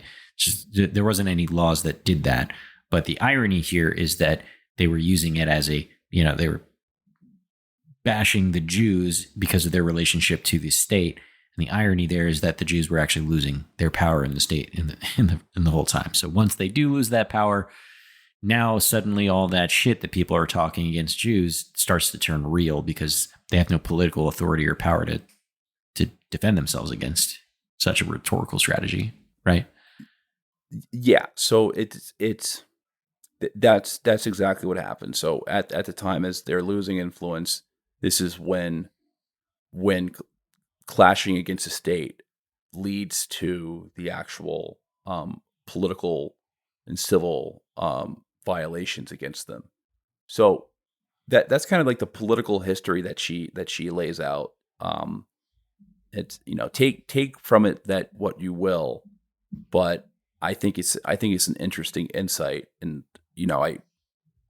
S3: There wasn't any laws that did that. But the irony here is that they were using it as they were bashing the Jews because of their relationship to the state. And the irony there is that the Jews were actually losing their power in the state in the whole time. So once they do lose that power, now suddenly all that shit that people are talking against Jews starts to turn real because they have no political authority or power to defend themselves against such a rhetorical strategy, right?
S2: Yeah. So that's exactly what happened. So at the time, as they're losing influence, this is when clashing against the state leads to the actual political and civil violations against them. So that's kind of like the political history that she lays out. It's take from it that what you will, but I think it's an interesting insight, and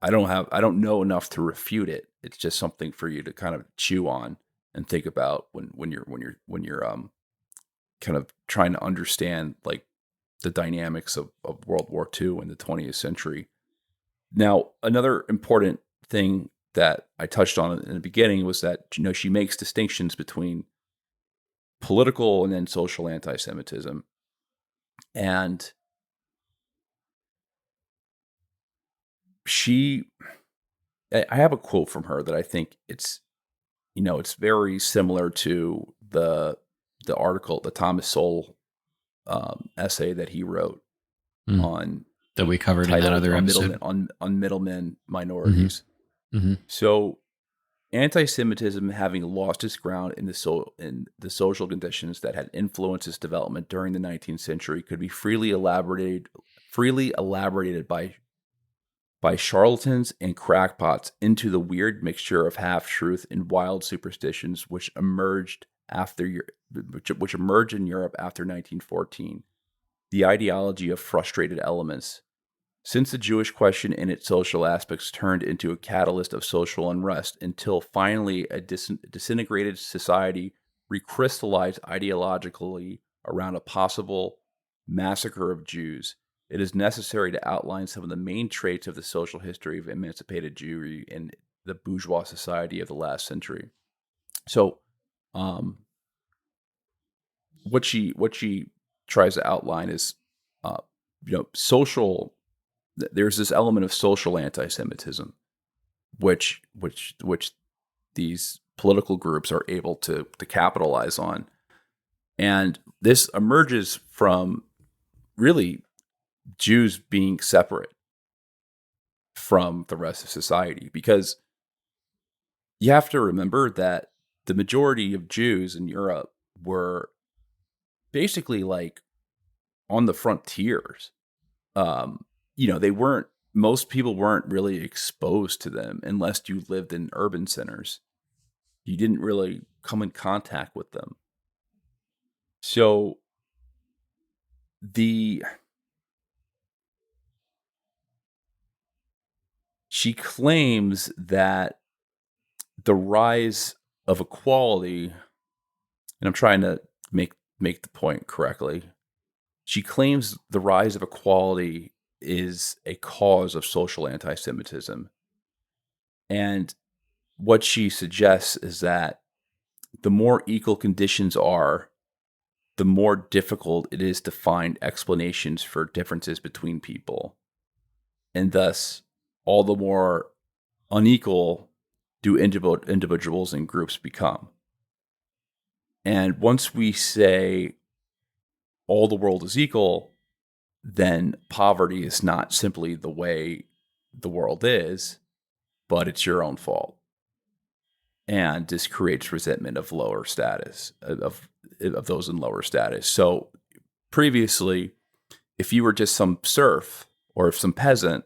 S2: I don't know enough to refute it. It's just something for you to kind of chew on and think about when you're kind of trying to understand like the dynamics of World War II and the 20th century. Now, another important thing that I touched on in the beginning was that she makes distinctions between political and then social anti-Semitism, and I have a quote from her that I think it's very similar to the article, the Thomas Sowell essay that he wrote on
S3: that we covered in that other episode
S2: on middlemen minorities.
S3: Mm-hmm.
S2: So, anti-Semitism, having lost its ground in the social conditions that had influenced its development during the 19th century, could be freely elaborated by charlatans and crackpots into the weird mixture of half-truth and wild superstitions which emerged in Europe after 1914. The ideology of frustrated elements. Since the Jewish question and its social aspects turned into a catalyst of social unrest until finally a disintegrated society recrystallized ideologically around a possible massacre of Jews, it is necessary to outline some of the main traits of the social history of emancipated Jewry in the bourgeois society of the last century. So, what she tries to outline is, social. There's this element of social anti-Semitism, which these political groups are able to capitalize on, and this emerges from really Jews being separate from the rest of society, because you have to remember that the majority of Jews in Europe were basically like on the frontiers. Most people weren't really exposed to them unless you lived in urban centers. You didn't really come in contact with them. So she claims that the rise of equality, and I'm trying to make the point correctly. She claims the rise of equality is a cause of social anti-Semitism. And what she suggests is that the more equal conditions are, the more difficult it is to find explanations for differences between people. And thus, all the more unequal do individuals and groups become. And once we say all the world is equal, then poverty is not simply the way the world is, but it's your own fault. And this creates resentment of lower status, of those in lower status. So previously, if you were just some serf or if some peasant,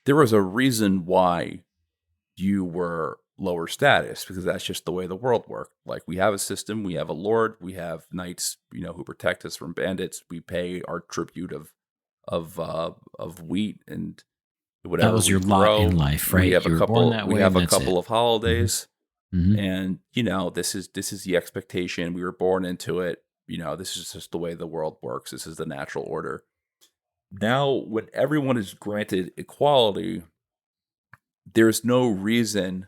S2: there was a reason why you were lower status, because that's just the way the world worked. Like, we have a system, we have a lord, we have knights, who protect us from bandits. We pay our tribute of wheat and whatever
S3: That was
S2: we
S3: your
S2: grow.
S3: lot in life, right?
S2: We have
S3: You
S2: a
S3: were born
S2: couple.
S3: that
S2: We
S3: way,
S2: have
S3: and
S2: a
S3: that's
S2: couple
S3: it.
S2: of holidays,
S3: Mhm.
S2: and this is the expectation. We were born into it. This is just the way the world works. This is the natural order. Now, when everyone is granted equality, there's no reason.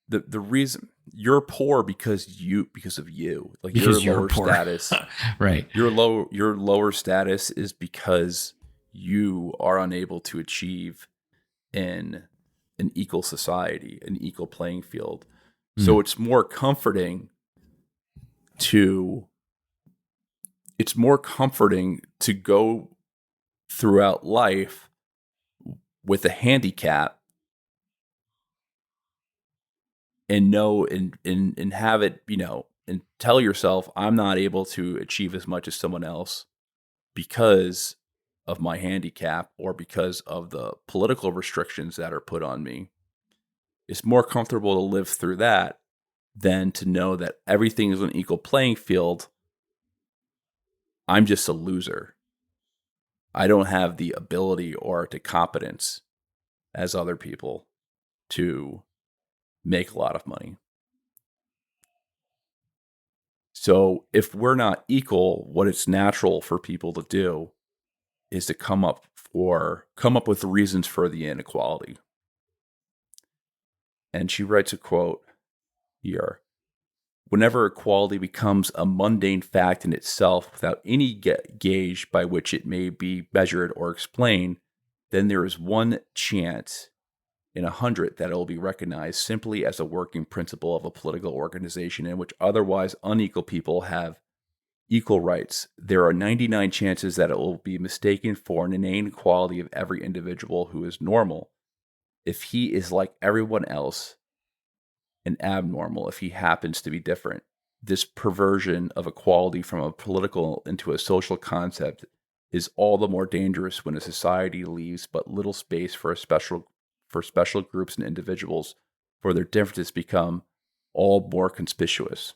S2: The reason you're poor because of you, like your
S3: Because you're
S2: lower
S3: poor.
S2: status,
S3: Right.
S2: your lower status is because you are unable to achieve in an equal society, an equal playing field. So it's more comforting to go throughout life with a handicap and know and have it, and tell yourself, I'm not able to achieve as much as someone else because of my handicap or because of the political restrictions that are put on me. It's more comfortable to live through that than to know that everything is an equal playing field. I'm just a loser. I don't have the ability or the competence as other people to make a lot of money. So if we're not equal, what it's natural for people to do is to come up with reasons for the inequality. And she writes a quote here. Whenever equality becomes a mundane fact in itself without any gauge by which it may be measured or explained, then there is one chance in 100 that it will be recognized simply as a working principle of a political organization in which otherwise unequal people have equal rights. There are 99 chances that it will be mistaken for an innate quality of every individual who is normal if he is like everyone else, and abnormal if he happens to be different. This perversion of equality from a political into a social concept is all the more dangerous when a society leaves but little space for special groups and individuals, for their differences become all more conspicuous.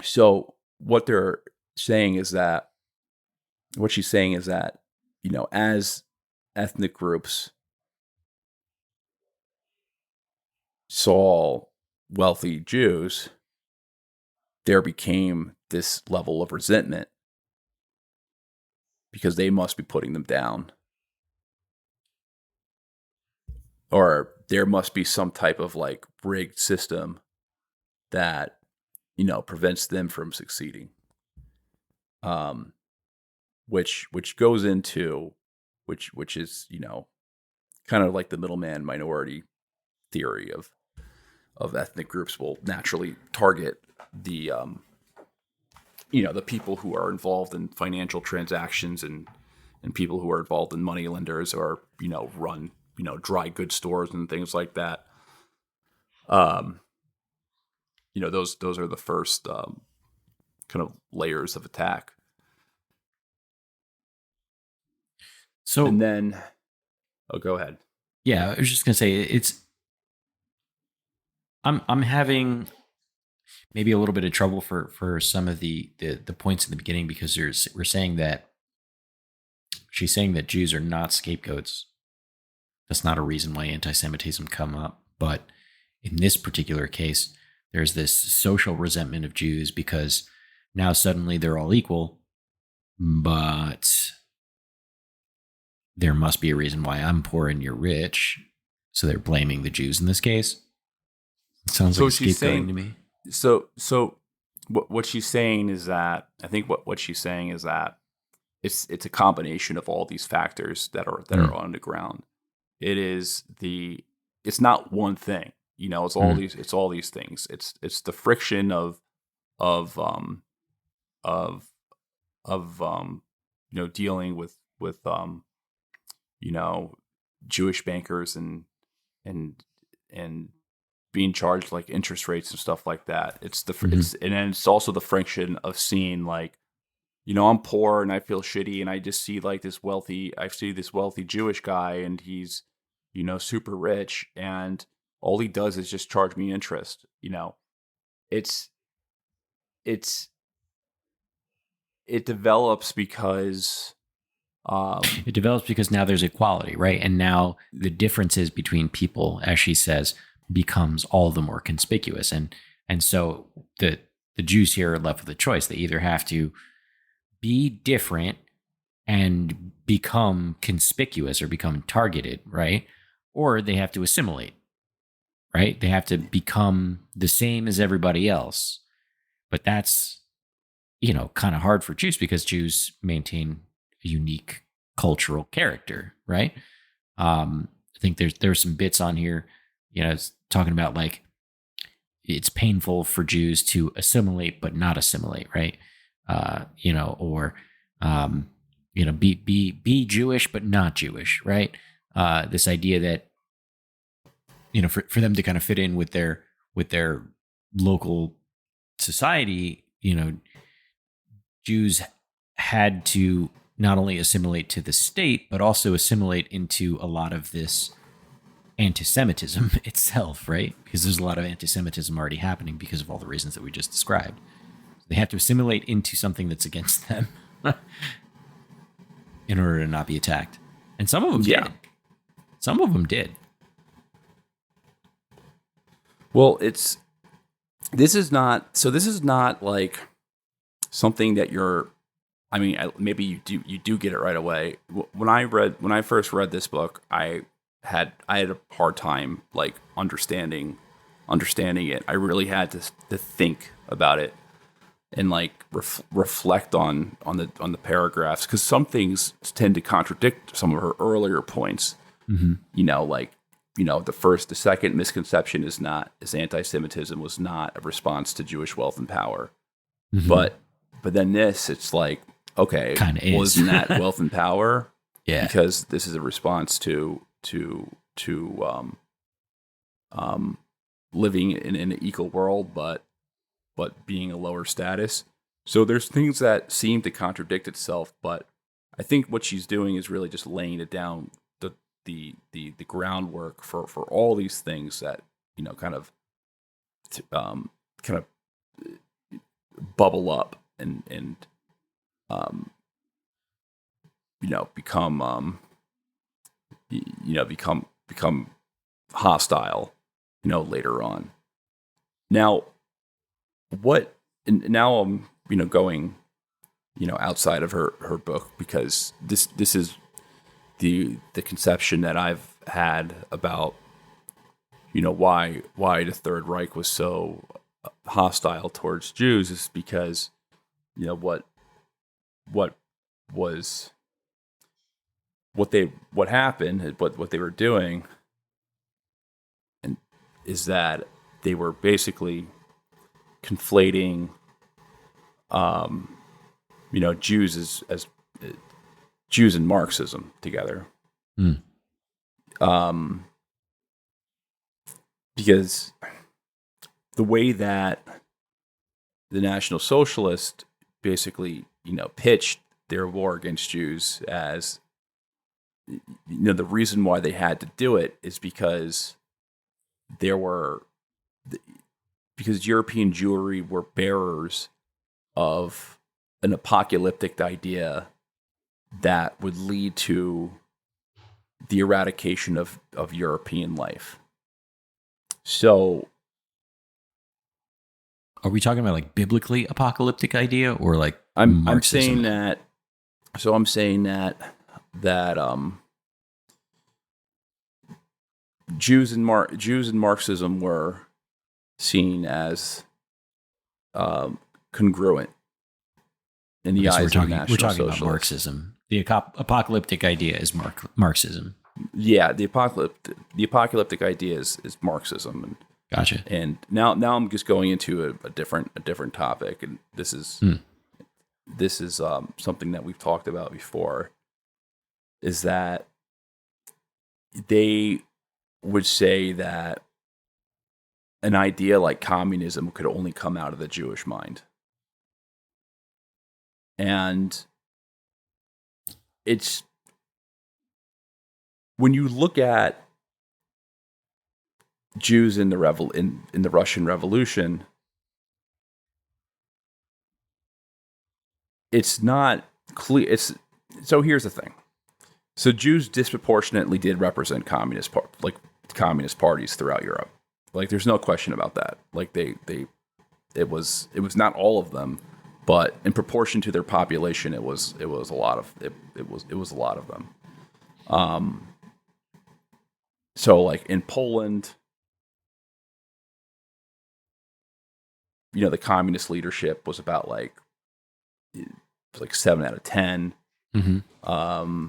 S2: So what she's saying is that, as ethnic groups saw wealthy Jews, there became this level of resentment because they must be putting them down. Or there must be some type of like rigged system that, prevents them from succeeding. Which goes into, which is, kind of like the middleman minority theory of ethnic groups will naturally target the, the people who are involved in financial transactions and people who are involved in money lenders or, run, dry goods stores and things like that. Those are the first kind of layers of attack.
S3: So,
S2: and then, go ahead.
S3: Yeah, I was just gonna say I'm having maybe a little bit of trouble for some of the points in the beginning, because we're saying that she's saying that Jews are not scapegoats. That's not a reason why anti-Semitism come up. But in this particular case, there's this social resentment of Jews because now suddenly they're all equal, but there must be a reason why I'm poor and you're rich. So they're blaming the Jews in this case. It sounds like scapegoating to me.
S2: So what she's saying is that, I think what she's saying is that it's a combination of all these factors that are on the ground. It's not one thing, it's all these things. It's the friction of dealing with Jewish bankers and being charged like interest rates and stuff like that. It's and then it's also the friction of seeing like I'm poor and I feel shitty, and I just see like this wealthy Jewish guy, and he's, super rich, and all he does is just charge me interest. It's it's it develops because
S3: It develops because now there's equality, right? And now the differences between people, as she says, becomes all the more conspicuous. And so the Jews here are left with a choice. They either have to be different and become conspicuous or become targeted, right? Or they have to assimilate, right? They have to become the same as everybody else. But that's, kind of hard for Jews because Jews maintain a unique cultural character, right? I think there's some bits on here, it's talking about like it's painful for Jews to assimilate but not assimilate, right? Be Jewish but not Jewish, right? This idea that for them to kind of fit in with their local society, Jews had to not only assimilate to the state, but also assimilate into a lot of this anti-Semitism itself, right? Because there's a lot of anti-Semitism already happening because of all the reasons that we just described. They have to assimilate into something that's against them in order to not be attacked. And some of them did. Some of them did.
S2: Well, this is not like something that maybe you do get it right away. When I first read this book, I had a hard time like understanding it. I really had to think about it and like reflect on the paragraphs, because some things tend to contradict some of her earlier points.
S3: Mm-hmm.
S2: The second misconception is anti-Semitism was not a response to Jewish wealth and power.
S3: Mm-hmm.
S2: But then it's like, okay, wasn't that wealth and power?
S3: Yeah.
S2: Because this is a response to living in an equal world, but being a lower status. So there's things that seem to contradict itself, but I think what she's doing is really just laying it down, the groundwork for all these things that kind of bubble up and become hostile later on. Now I'm going outside of her book, because this is the conception that I've had about why the Third Reich was so hostile towards Jews, is because what happened, what they were doing, and is that they were basically conflating Jews as Jews and Marxism together. Because the way that the National Socialists basically, pitched their war against Jews as, the reason why they had to do it is because European Jewry were bearers of an apocalyptic idea that would lead to the eradication of European life. So,
S3: are we talking about like biblically apocalyptic idea, or like
S2: I'm
S3: Marxism?
S2: I'm saying that Jews and Marxism were seen as congruent in the eyes of the National
S3: We're talking
S2: Socialists.
S3: about Marxism. The apocalyptic idea is Marxism.
S2: Yeah, the apocalyptic idea is Marxism.
S3: Gotcha.
S2: And now I'm just going into a different topic, and this is something that we've talked about before. Is that they would say that an idea like communism could only come out of the Jewish mind. And it's, when you look at Jews in the in the Russian Revolution, it's not clear. So here's the thing. So Jews disproportionately did represent communist parties throughout Europe. Like, there's no question about that. Like, it was not all of them, but in proportion to their population, it was a lot of a lot of them. So like in Poland, the communist leadership was about like 7 out of 10.
S3: Mm-hmm.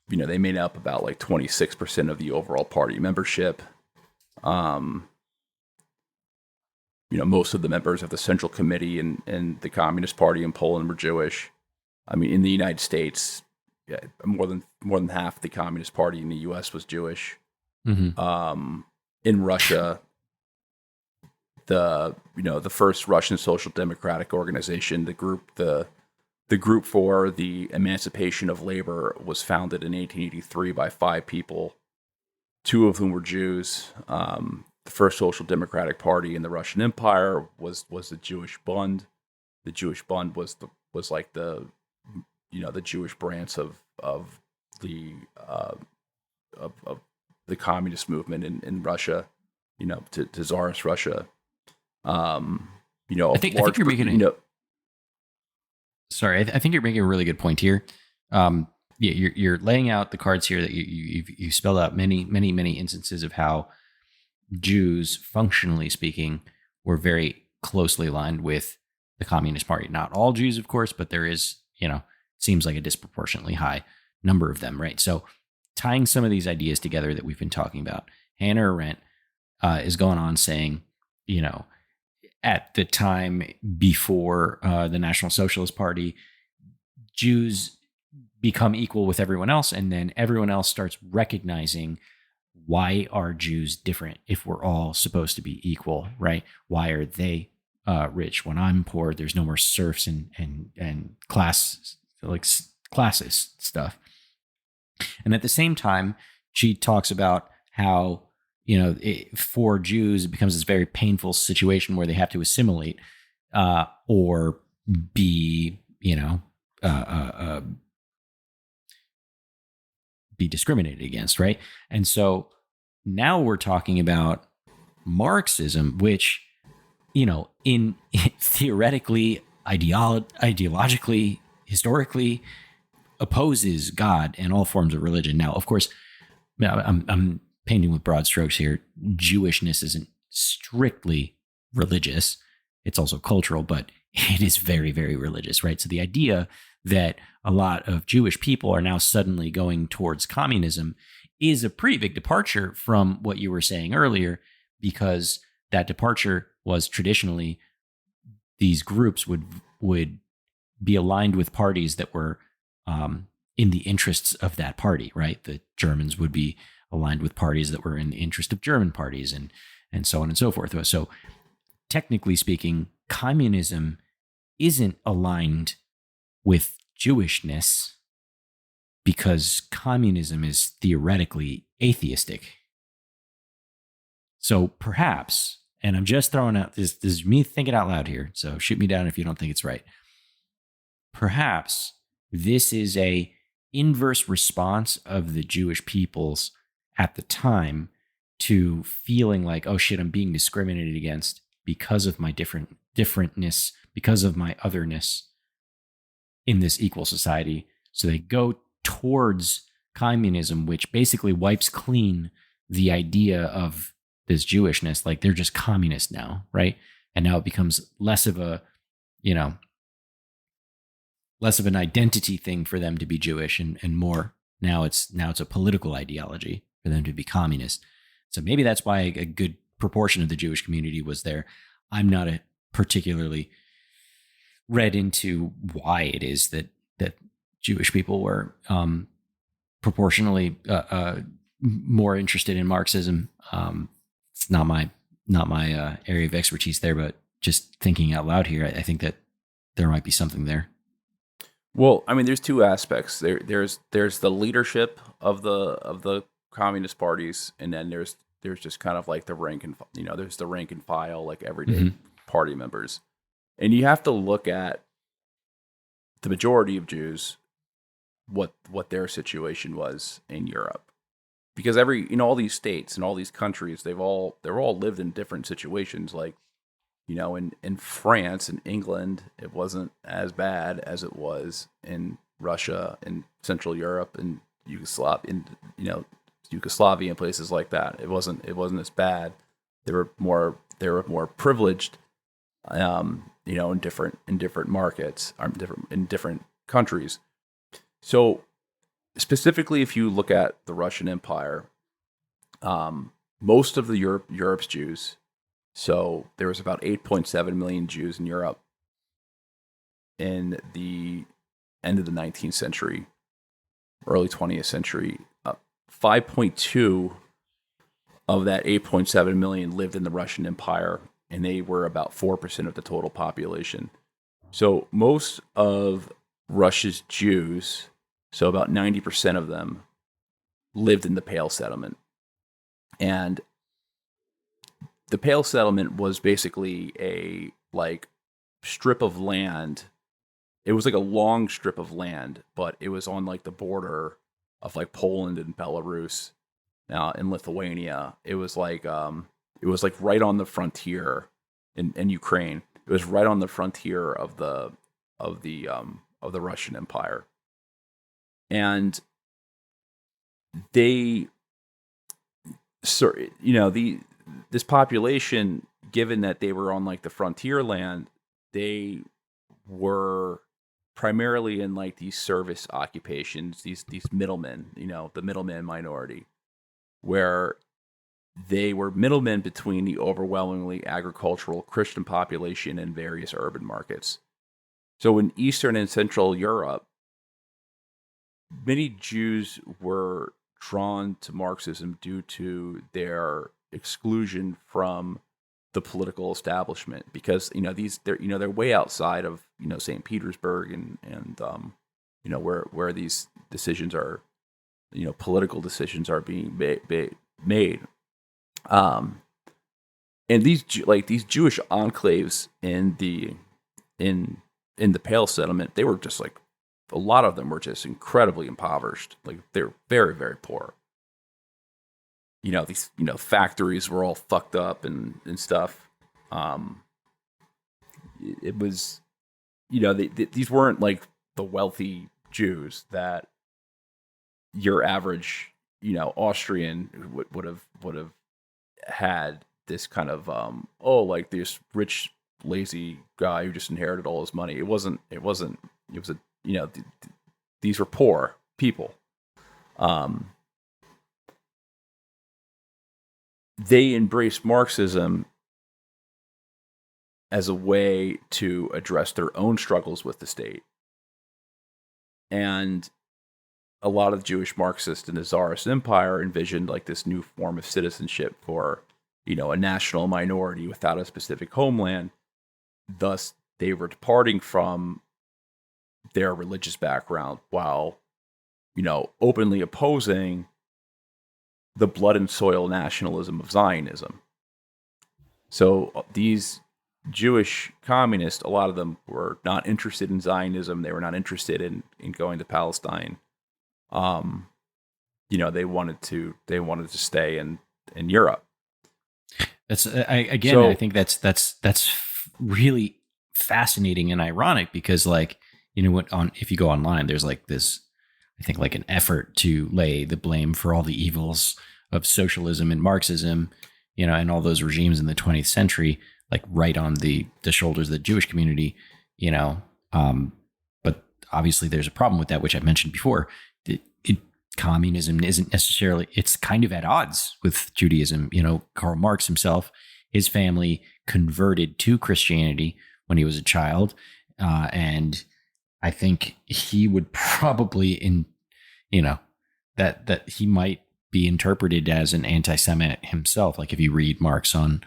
S2: They made up about like 26% of the overall party membership. Most of the members of the Central Committee and the Communist Party in Poland were Jewish. I mean, in the United States, more than half the Communist Party in the U.S. was Jewish.
S3: Mm-hmm.
S2: In Russia, the first Russian Social Democratic Organization, the group for the emancipation of labor, was founded in 1883 by 5 people, 2 of whom were Jews. The first Social Democratic Party in the Russian Empire was the Jewish Bund. The Jewish Bund was like the Jewish branch of the communist movement in Russia, to Tsarist Russia.
S3: I think you're making Sorry, I think you're making a really good point here. You're laying out the cards here that you spelled out many instances of how Jews, functionally speaking, were very closely aligned with the Communist Party. Not all Jews, of course, but there is, seems like a disproportionately high number of them, right? So tying some of these ideas together that we've been talking about, Hannah Arendt is going on saying, at the time before the National Socialist Party, Jews become equal with everyone else, and then everyone else starts recognizing, why are Jews different if we're all supposed to be equal, right? Why are they rich when I'm poor? There's no more serfs and classes stuff. And at the same time, she talks about how for Jews, it becomes this very painful situation where they have to assimilate or be discriminated against, right? And so now we're talking about Marxism, which, in theoretically, ideologically, historically, opposes God and all forms of religion. Now, of course, I'm painting with broad strokes here. Jewishness isn't strictly religious. It's also cultural, but it is very, very religious, right? So the idea that a lot of Jewish people are now suddenly going towards communism is a pretty big departure from what you were saying earlier, because that departure was traditionally these groups would be aligned with parties that were in the interests of that party, right? The Germans would be aligned with parties that were in the interest of German parties, and so on and so forth. So technically speaking, communism isn't aligned with Jewishness because communism is theoretically atheistic. So perhaps, and I'm just throwing out, this is me thinking out loud here, so shoot me down if you don't think it's right. Perhaps this is a inverse response of the Jewish peoples at the time to feeling like, oh shit, I'm being discriminated against because of my differentness, because of my otherness in this equal society. So they go towards communism, which basically wipes clean the idea of this Jewishness. Like, they're just communist now, right? And now it becomes less of an identity thing for them to be Jewish, and more now it's a political ideology for them to be communist. So maybe that's why a good proportion of the Jewish community was there. I'm not particularly read into why it is that Jewish people were proportionally more interested in Marxism. It's not my area of expertise there, but just thinking out loud here, I think that there might be something there.
S2: Well, I mean, there's two aspects. There's the leadership of the communist parties, and then there's just kind of like the rank and there's the rank and file, like everyday party members, and you have to look at the majority of Jews, what their situation was in Europe, because all these states and all these countries, they're all lived in different situations. Like, in France and England, it wasn't as bad as it was in Russia and Central Europe and Yugoslavia, and places like that. It wasn't as bad. They were more privileged, in different markets, in different countries. So specifically, if you look at the Russian Empire, most of the Europe's Jews. So there was about 8.7 million Jews in Europe in the end of the 19th century, early 20th century. 5.2 of that 8.7 million lived in the Russian Empire, and they were about 4% of the total population. So most of Russia's Jews, so about 90% of them, lived in the Pale Settlement. And the Pale Settlement was basically a strip of land. It was like a long strip of land, but it was on like the border of like Poland and Belarus, in Lithuania. It was like right on the frontier in Ukraine. It was right on the frontier of the Russian Empire, and this population, given that they were on like the frontier land, they were primarily in like these service occupations, these middlemen, the middleman minority, where they were middlemen between the overwhelmingly agricultural Christian population and various urban markets. So in Eastern and Central Europe, many Jews were drawn to Marxism due to their exclusion from the political establishment, because they're way outside of St. Petersburg and where these decisions are, political decisions are being made. And these Jewish enclaves in the Pale Settlement, they were just like, a lot of them were just incredibly impoverished. Like, they're very, very poor. These factories were all fucked up and stuff. It was, these weren't like the wealthy Jews that your average, Austrian would have had this kind of like this rich, lazy guy who just inherited all his money. It was these were poor people. They embraced Marxism as a way to address their own struggles with the state. And a lot of Jewish Marxists in the Tsarist Empire envisioned like this new form of citizenship for, a national minority without a specific homeland. Thus, they were departing from their religious background while, openly opposing the blood and soil nationalism of Zionism. So these Jewish communists, a lot of them were not interested in Zionism. They were not interested in going to Palestine. They wanted to stay in Europe.
S3: I think that's really fascinating and ironic, because if you go online, there's like this, I think, like an effort to lay the blame for all the evils of socialism and Marxism, and all those regimes in the 20th century, like right on the shoulders of the Jewish community, but obviously there's a problem with that, which I mentioned before. Communism isn't necessarily, it's kind of at odds with Judaism. Karl Marx himself, his family converted to Christianity when he was a child. And I think he would probably that he might be interpreted as an anti-Semite himself. Like, if you read Marx on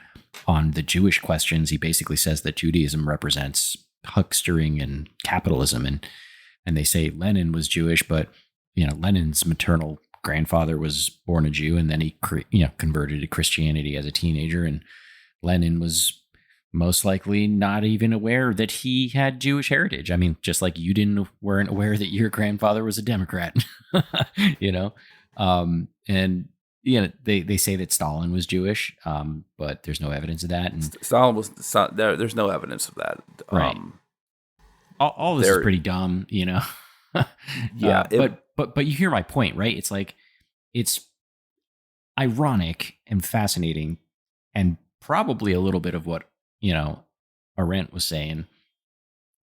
S3: the Jewish questions, he basically says that Judaism represents huckstering and capitalism. And and they say Lenin was Jewish, but Lenin's maternal grandfather was born a Jew, and then he converted to Christianity as a teenager, and Lenin was most likely not even aware that he had Jewish heritage. I mean, just like you weren't aware that your grandfather was a Democrat, and they say that Stalin was Jewish, but there's no evidence of that. And
S2: Stalin was there's no evidence of that.
S3: Right. All this is pretty dumb,
S2: Yeah.
S3: But you hear my point, right? It's like, it's ironic and fascinating, and probably a little bit of what, Arendt was saying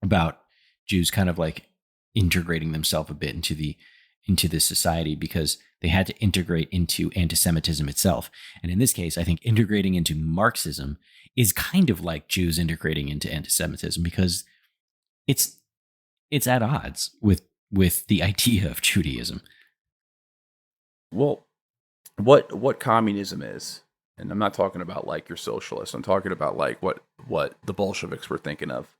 S3: about Jews kind of like integrating themselves a bit into this society, because they had to integrate into anti-Semitism itself. And in this case, I think integrating into Marxism is kind of like Jews integrating into anti-Semitism, because it's at odds with the idea of Judaism.
S2: Well, what communism is, and I'm not talking about like your socialists, I'm talking about like what the Bolsheviks were thinking of.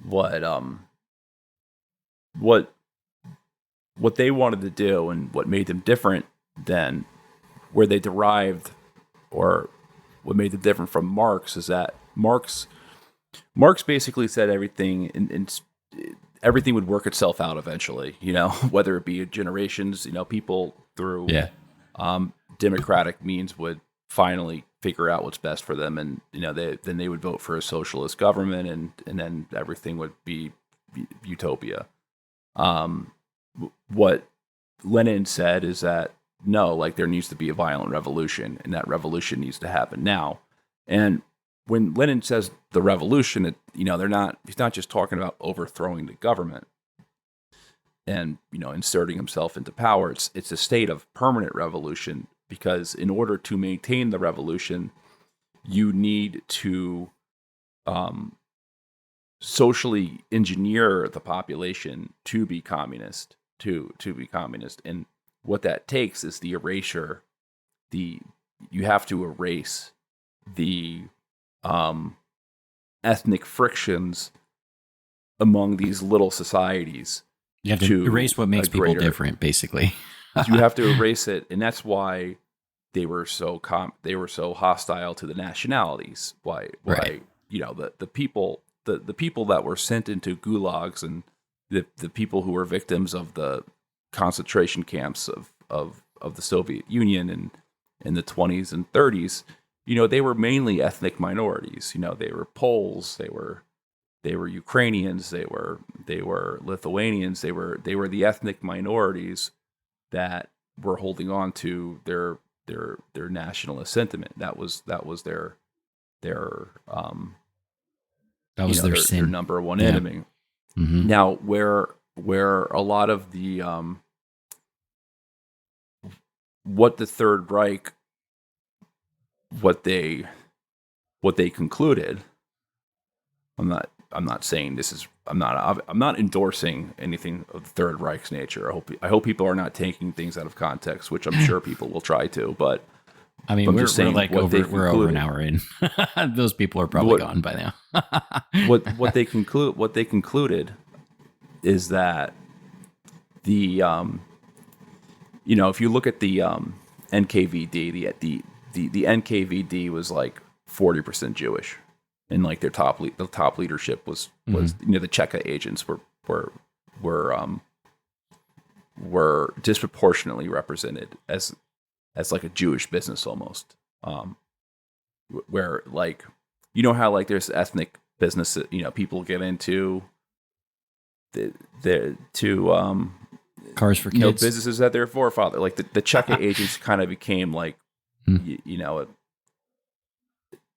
S2: What they wanted to do, and what made them different than where they derived, or what made them different from Marx, is that Marx basically said everything and everything would work itself out eventually, whether it be generations, people through democratic means would finally figure out what's best for them, and then they would vote for a socialist government, and then everything would be utopia. What Lenin said is that no, like there needs to be a violent revolution, and that revolution needs to happen now. And when Lenin says the revolution, he's not just talking about overthrowing the government and inserting himself into power. It's a state of permanent revolution, because in order to maintain the revolution, you need to socially engineer the population to be communist, to be communist. And what that takes is the erasure. You have to erase the ethnic frictions among these little societies.
S3: You have to erase what makes people different, basically.
S2: You have to erase it, and that's why they were so hostile to the nationalities. Why the people that were sent into gulags, and the people who were victims of the concentration camps of the Soviet Union and in the 20s and 30s, they were mainly ethnic minorities. They were Poles, they were Ukrainians, they were Lithuanians, they were the ethnic minorities that were holding on to their nationalist sentiment. That was their sin, their number one enemy.
S3: Mm-hmm.
S2: Now, where a lot of the what the Third Reich, what they concluded, I'm not saying this is, I'm not endorsing anything of the Third Reich's nature. I hope people are not taking things out of context, which I'm sure people will try to, but
S3: I mean, we're over an hour in. Those people are probably gone by now.
S2: what they concluded is that the if you look at the NKVD, the NKVD was like 40% Jewish, and like the top leadership was the Cheka agents were disproportionately represented as like a Jewish business almost, where like how like there's ethnic business people get into
S3: cars for kids,
S2: businesses that their forefather, like the Cheka agents kind of became like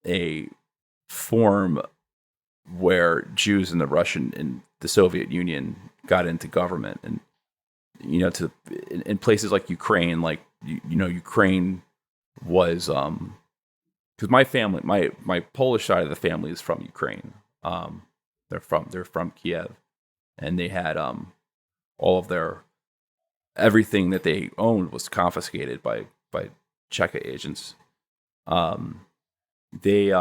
S2: a form where Jews in the Russian and the Soviet Union got into government, and in places like Ukraine, like Ukraine was because my family, my Polish side of the family is from Ukraine. They're from Kiev, and they had all of their everything that they owned was confiscated by Cheka agents. They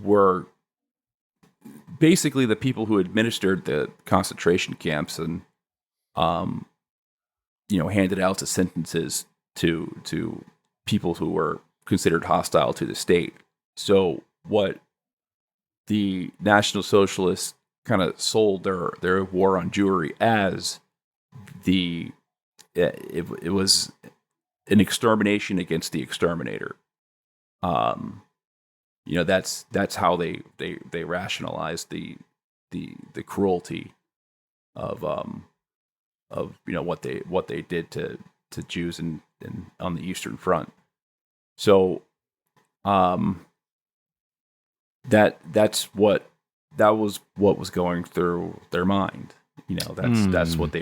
S2: were basically the people who administered the concentration camps and handed out the sentences to people who were considered hostile to the state. So what the National Socialists kind of sold their war on Jewry as it was an extermination against the exterminator. That's how they rationalized the cruelty of what they did to Jews in on the Eastern Front. So that was what was going through their mind. That's what they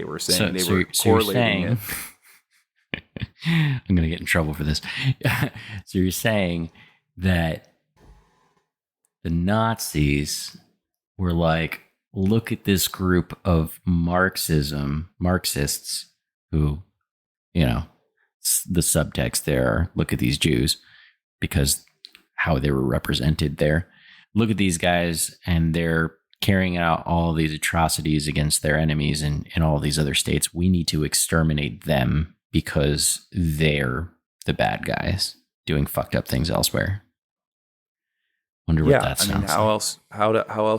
S2: were saying. They were correlating it.
S3: I'm going to get in trouble for this. So you're saying that the Nazis were like, look at this group of Marxists who, the subtext there are, look at these Jews, because how they were represented there. Look at these guys, and they're carrying out all these atrocities against their enemies in all these other states. We need to exterminate them because they're the bad guys doing fucked up things elsewhere. Wonder what that sounds like.
S2: How else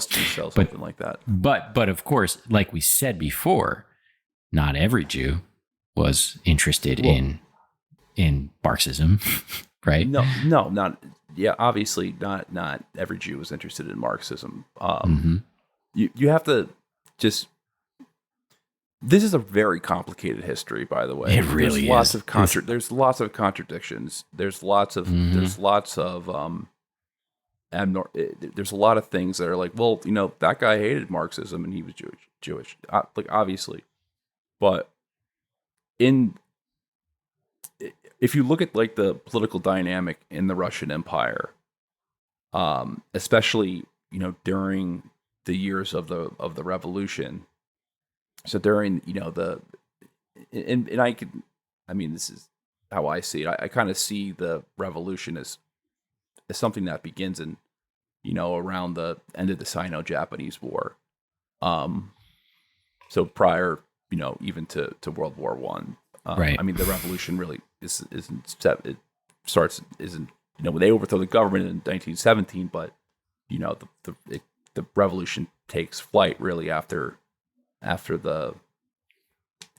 S2: do you sell something like that?
S3: But of course, like we said before, not every Jew was interested in Marxism, right?
S2: No, not. Yeah, obviously not every Jew was interested in Marxism. You have to just. This is a very complicated history, by the way.
S3: It really is.
S2: There's lots of contradictions. There's lots of there's a lot of things that are like, well, that guy hated Marxism and he was Jewish, like obviously, but if you look at like the political dynamic in the Russian Empire, especially during the years of the revolution, so during this is how I see it. I kind of see the revolution as something that begins in, around the end of the Sino-Japanese War. So prior, even to World War One.
S3: Right.
S2: The revolution really isn't when they overthrow the government in 1917, but the revolution takes flight really after the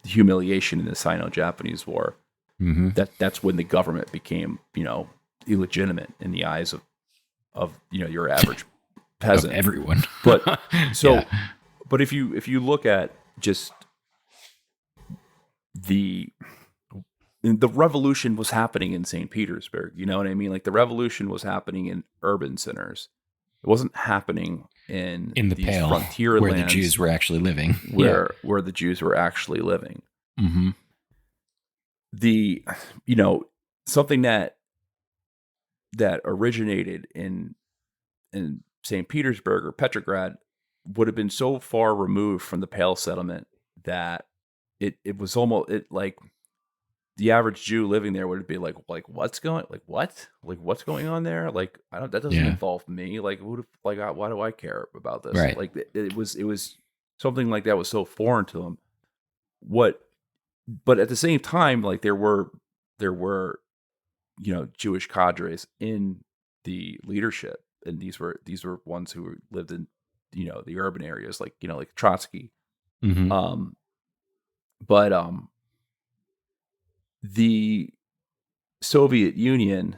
S2: humiliation in the Sino-Japanese War.
S3: Mm-hmm.
S2: That's when the government became, illegitimate in the eyes of your average peasant,
S3: of everyone.
S2: But but if you look at just the revolution was happening in St. Petersburg, you know what I mean? Like the revolution was happening in urban centers. It wasn't happening in
S3: the
S2: these
S3: Pale,
S2: frontier
S3: where
S2: lands
S3: the Jews were actually living.
S2: Where the Jews were actually living.
S3: Mm-hmm.
S2: Something that originated in St. Petersburg or Petrograd would have been so far removed from the Pale settlement that it was almost like the average Jew living there would be like what's going on there? Like that doesn't involve me. Like why do I care about this?
S3: Right.
S2: Like it was something like that was so foreign to them. But at the same time, like there were Jewish cadres in the leadership, and these were ones who lived in the urban areas, like Trotsky.
S3: Mm-hmm.
S2: But the Soviet Union,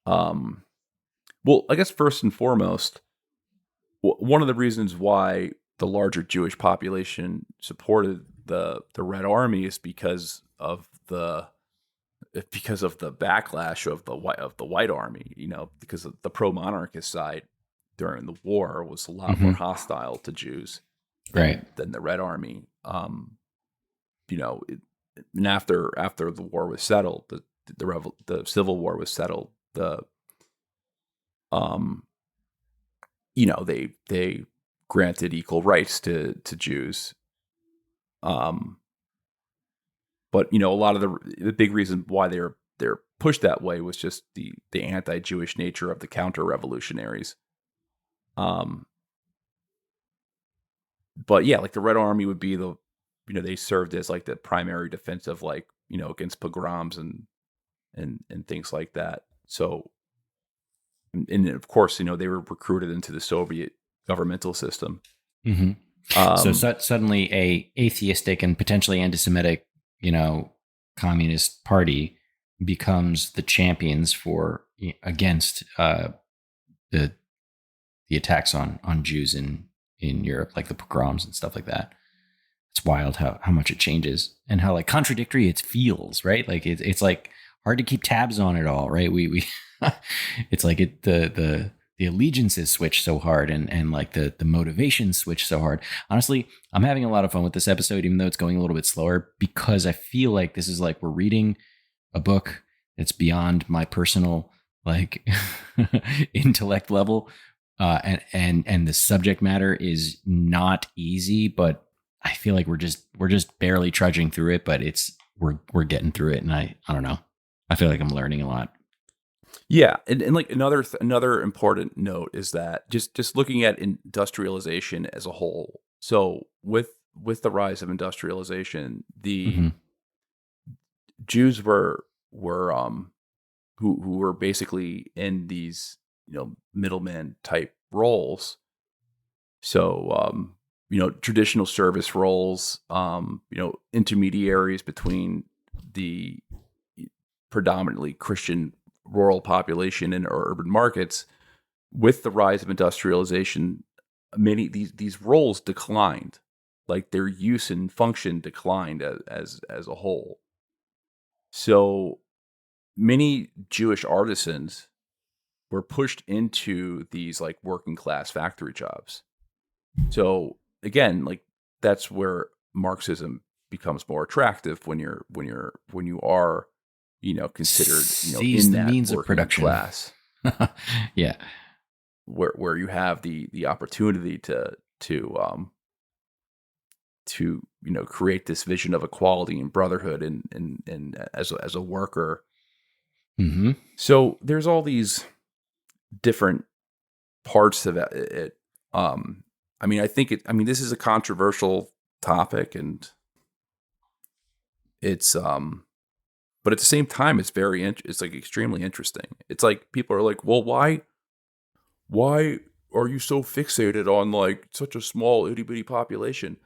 S2: well, I guess first and foremost, one of the reasons why the larger Jewish population supported the Red Army is because of the backlash of the White Army, because of the pro-monarchist side during the war was a lot more hostile to Jews than the Red Army. And after the war was settled, the Civil War was settled, they granted equal rights to Jews. But a lot of the big reason why they're pushed that way was just the anti-Jewish nature of the counter-revolutionaries. But yeah, like the Red Army would be they served as like the primary defensive, like, against pogroms and things like that. So, and of course, they were recruited into the Soviet governmental system.
S3: Mm-hmm. So suddenly a atheistic and potentially anti-Semitic, communist party becomes the champions against the attacks on Jews in Europe, like the pogroms and stuff like that. It's wild how much it changes and how like contradictory it feels, right? Like it's like hard to keep tabs on it all, right? We it's like the allegiances switch so hard and like the motivations switch so hard. Honestly, I'm having a lot of fun with this episode, even though it's going a little bit slower, because I feel like this is like we're reading a book that's beyond my personal like intellect level. And the subject matter is not easy, but I feel like we're just barely trudging through it, but we're getting through it. And I don't know. I feel like I'm learning a lot.
S2: Yeah. And like another important note is that just looking at industrialization as a whole. So with the rise of industrialization, the Jews were who were basically in these, middleman type roles. So, traditional service roles, intermediaries between the predominantly Christian rural population and urban markets. With the rise of industrialization, many these roles declined, like their use and function declined as a whole. So many Jewish artisans were pushed into these like working class factory jobs. So again, like that's where Marxism becomes more attractive when you are, considered,
S3: Seize
S2: in
S3: the
S2: that
S3: means of
S2: working
S3: production
S2: class.
S3: Yeah.
S2: Where you have the opportunity to create this vision of equality and brotherhood and as a worker.
S3: Mm-hmm.
S2: So there's all these different parts of it. This is a controversial topic, and it's but at the same time it's it's like extremely interesting. It's like people are like, well, why are you so fixated on like such a small itty bitty population?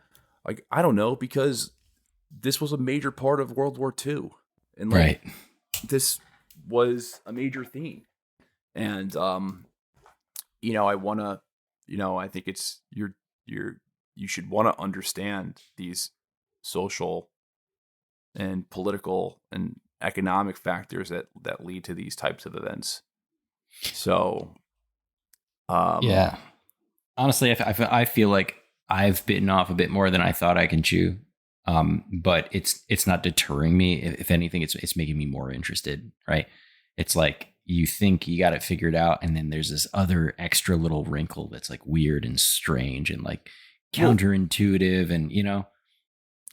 S2: Like, I don't know, because this was a major part of World War II, and like
S3: Right.
S2: this was a major theme. And I want to, I think it's you should want to understand these social and political and economic factors that lead to these types of events. So,
S3: yeah. Honestly, I feel like I've bitten off a bit more than I thought I can chew. But it's not deterring me. If anything, it's making me more interested. Right? It's like you think you got it figured out, and then there's this other extra little wrinkle that's like weird and strange and like counterintuitive, and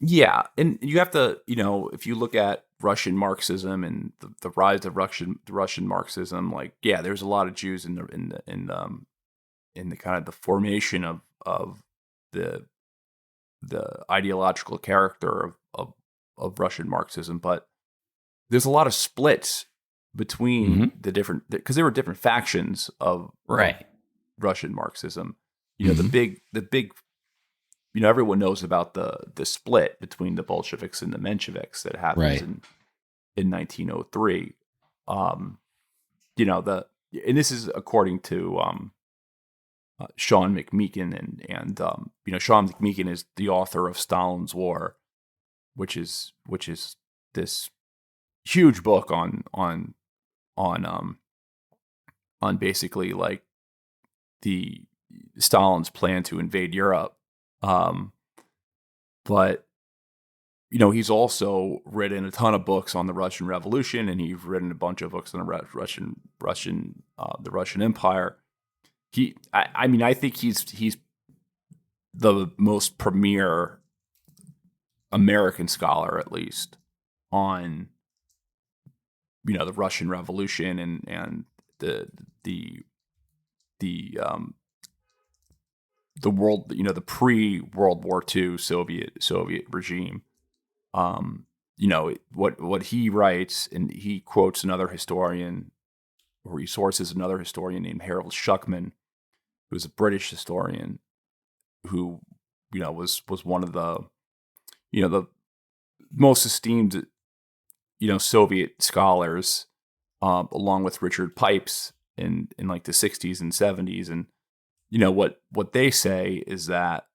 S2: Yeah, and you have to, if you look at Russian Marxism and the rise of Russian Marxism, like, yeah, there's a lot of Jews in the kind of the formation of the ideological character of Russian Marxism, but there's a lot of splits between the different, because there were different factions of Russian Marxism. The big everyone knows about the split between the Bolsheviks and the Mensheviks that happens in 1903. And this is according to Sean McMeekin, and Sean McMeekin is the author of Stalin's War, which is this huge book on basically like the Stalin's plan to invade Europe. But he's also written a ton of books on the Russian Revolution, and he's written a bunch of books on the Russian Empire. I think he's the most premier American scholar, at least, on the Russian Revolution and the world, the pre-World War II Soviet regime. What he writes, and he quotes another historian, or he sources another historian named Harold Schuckman, who's a British historian, who was one of the the most esteemed Soviet scholars, along with Richard Pipes in like the 60s and 70s. And what they say is that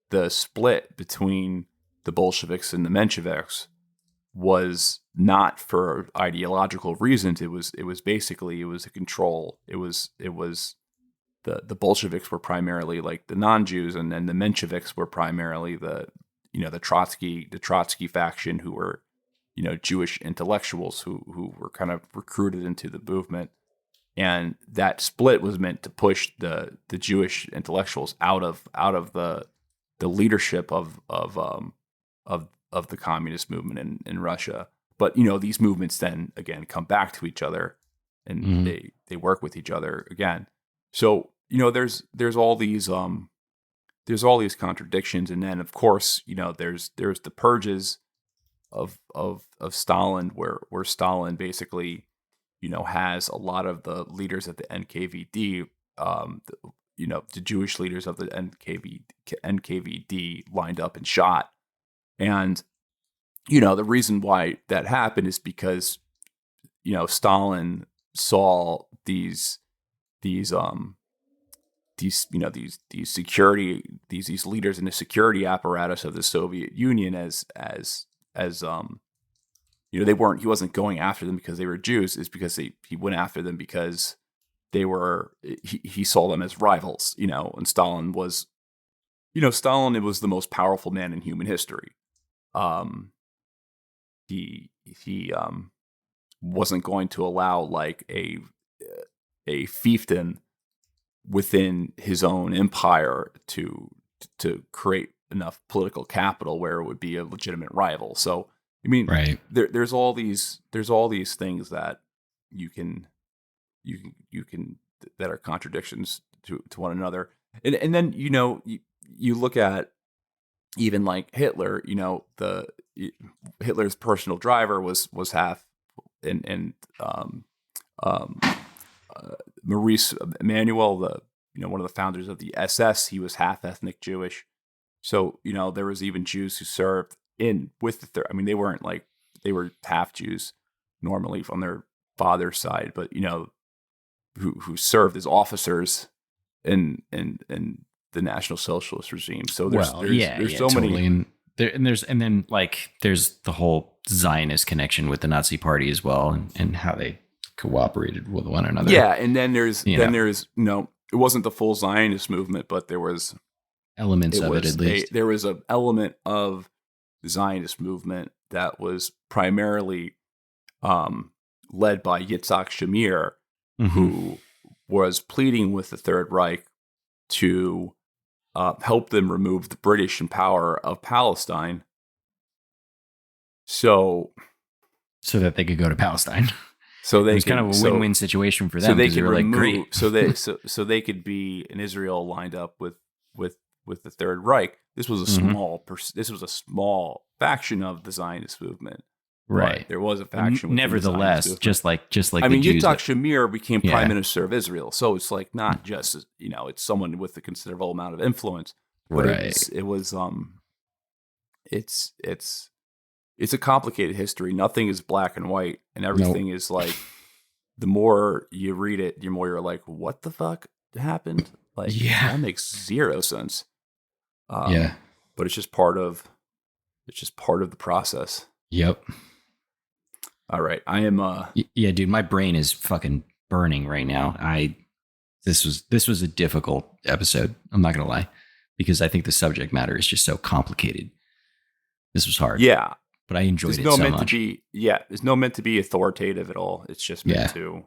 S2: the split between the Bolsheviks and the Mensheviks was not for ideological reasons. It was basically a control. It was the Bolsheviks were primarily like the non-Jews, and then the Mensheviks were primarily the Trotsky faction, who were Jewish intellectuals who were kind of recruited into the movement. And that split was meant to push the Jewish intellectuals out of the leadership of the communist movement in Russia. But these movements then again come back to each other, and they work with each other again. So there's all these contradictions, and then of course there's the purges of Stalin, where Stalin basically has a lot of the leaders of the NKVD, the Jewish leaders of the NKVD lined up and shot. And the reason why that happened is because Stalin saw these security these leaders in the security apparatus of the Soviet Union as he wasn't going after them because they were Jews. It's because he went after them because he saw them as rivals, and Stalin was the most powerful man in human history. He wasn't going to allow like a fiefdom within his own empire to create enough political capital where it would be a legitimate rival. So I mean,
S3: right.
S2: There's all these things that you can that are contradictions to one another. And then you look at even like Hitler. Hitler's personal driver was half, and Maurice Emanuel, one of the founders of the SS, he was half ethnic Jewish. So there was even Jews who served with the third. I mean, they weren't like, they were half Jews normally on their father's side, but who served as officers in the National Socialist regime. So there's so
S3: totally.
S2: many,
S3: and then there's the whole Zionist connection with the Nazi Party as well, and how they cooperated with one another.
S2: Yeah, and then there's it wasn't the full Zionist movement, but there was
S3: elements of it at least.
S2: There was an element of the Zionist movement that was primarily led by Yitzhak Shamir, who was pleading with the Third Reich to help them remove the British in power of Palestine, so
S3: that they could go to Palestine.
S2: So
S3: it was kind of a win-win situation for them.
S2: So they could
S3: remove,
S2: great. so they could be in Israel lined up with the Third Reich. This was a small faction of the Zionist movement.
S3: Right.
S2: There was a faction.
S3: Nevertheless, just like
S2: I mean,
S3: Jews
S2: Yitzhak Shamir became prime minister of Israel, so it's like not just it's someone with a considerable amount of influence. But
S3: right.
S2: It's a complicated history. Nothing is black and white, and everything is like, the more you read it, the more you're like, what the fuck happened? Like, that makes zero sense. But it's just part of the process.
S3: Yep.
S2: All right. I am
S3: yeah, dude, my brain is fucking burning right now. This was a difficult episode, I'm not gonna lie, because I think the subject matter is just so complicated. This was hard.
S2: Yeah.
S3: But I enjoyed it so much.
S2: There's no meant to be authoritative at all. It's just meant to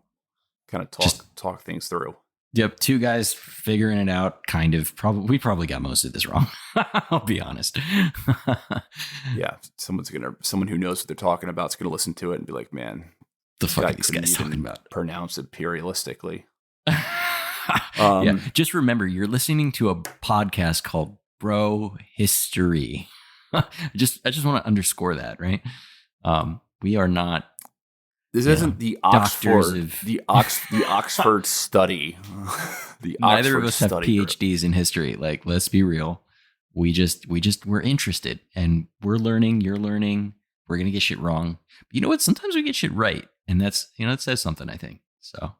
S2: kind of talk things through.
S3: Yep, two guys figuring it out, kind of. We probably got most of this wrong. I'll be honest.
S2: Yeah, someone who knows what they're talking about is gonna listen to it and be like, "Man,
S3: the fuck are these guys talking about?"
S2: Pronounce imperialistically.
S3: Yeah, just remember, you're listening to a podcast called Bro History. I just want to underscore that, right? We are not.
S2: This isn't the Oxford, the Oxford study.
S3: Neither of us have PhDs in history. Like, let's be real. We're interested, and we're learning. You're learning. We're gonna get shit wrong. But you know what? Sometimes we get shit right, and that's, it says something, I think. So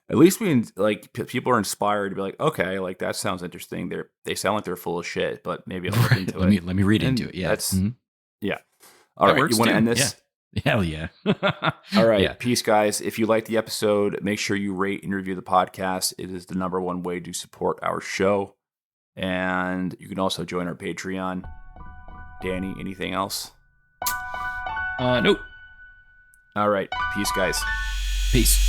S2: at least people are inspired to be like, okay, like that sounds interesting. They sound like they're full of shit, but maybe I'll look into it.
S3: Let me read into it. Yeah,
S2: that's yeah. All right, you want to end this?
S3: Yeah. Hell yeah.
S2: All right, peace, guys. If you liked the episode, make sure you rate and review the podcast. It is the #1 way to support our show. And you can also join our Patreon. Danny, anything else?
S3: Nope.
S2: All right. Peace, guys.
S3: Peace.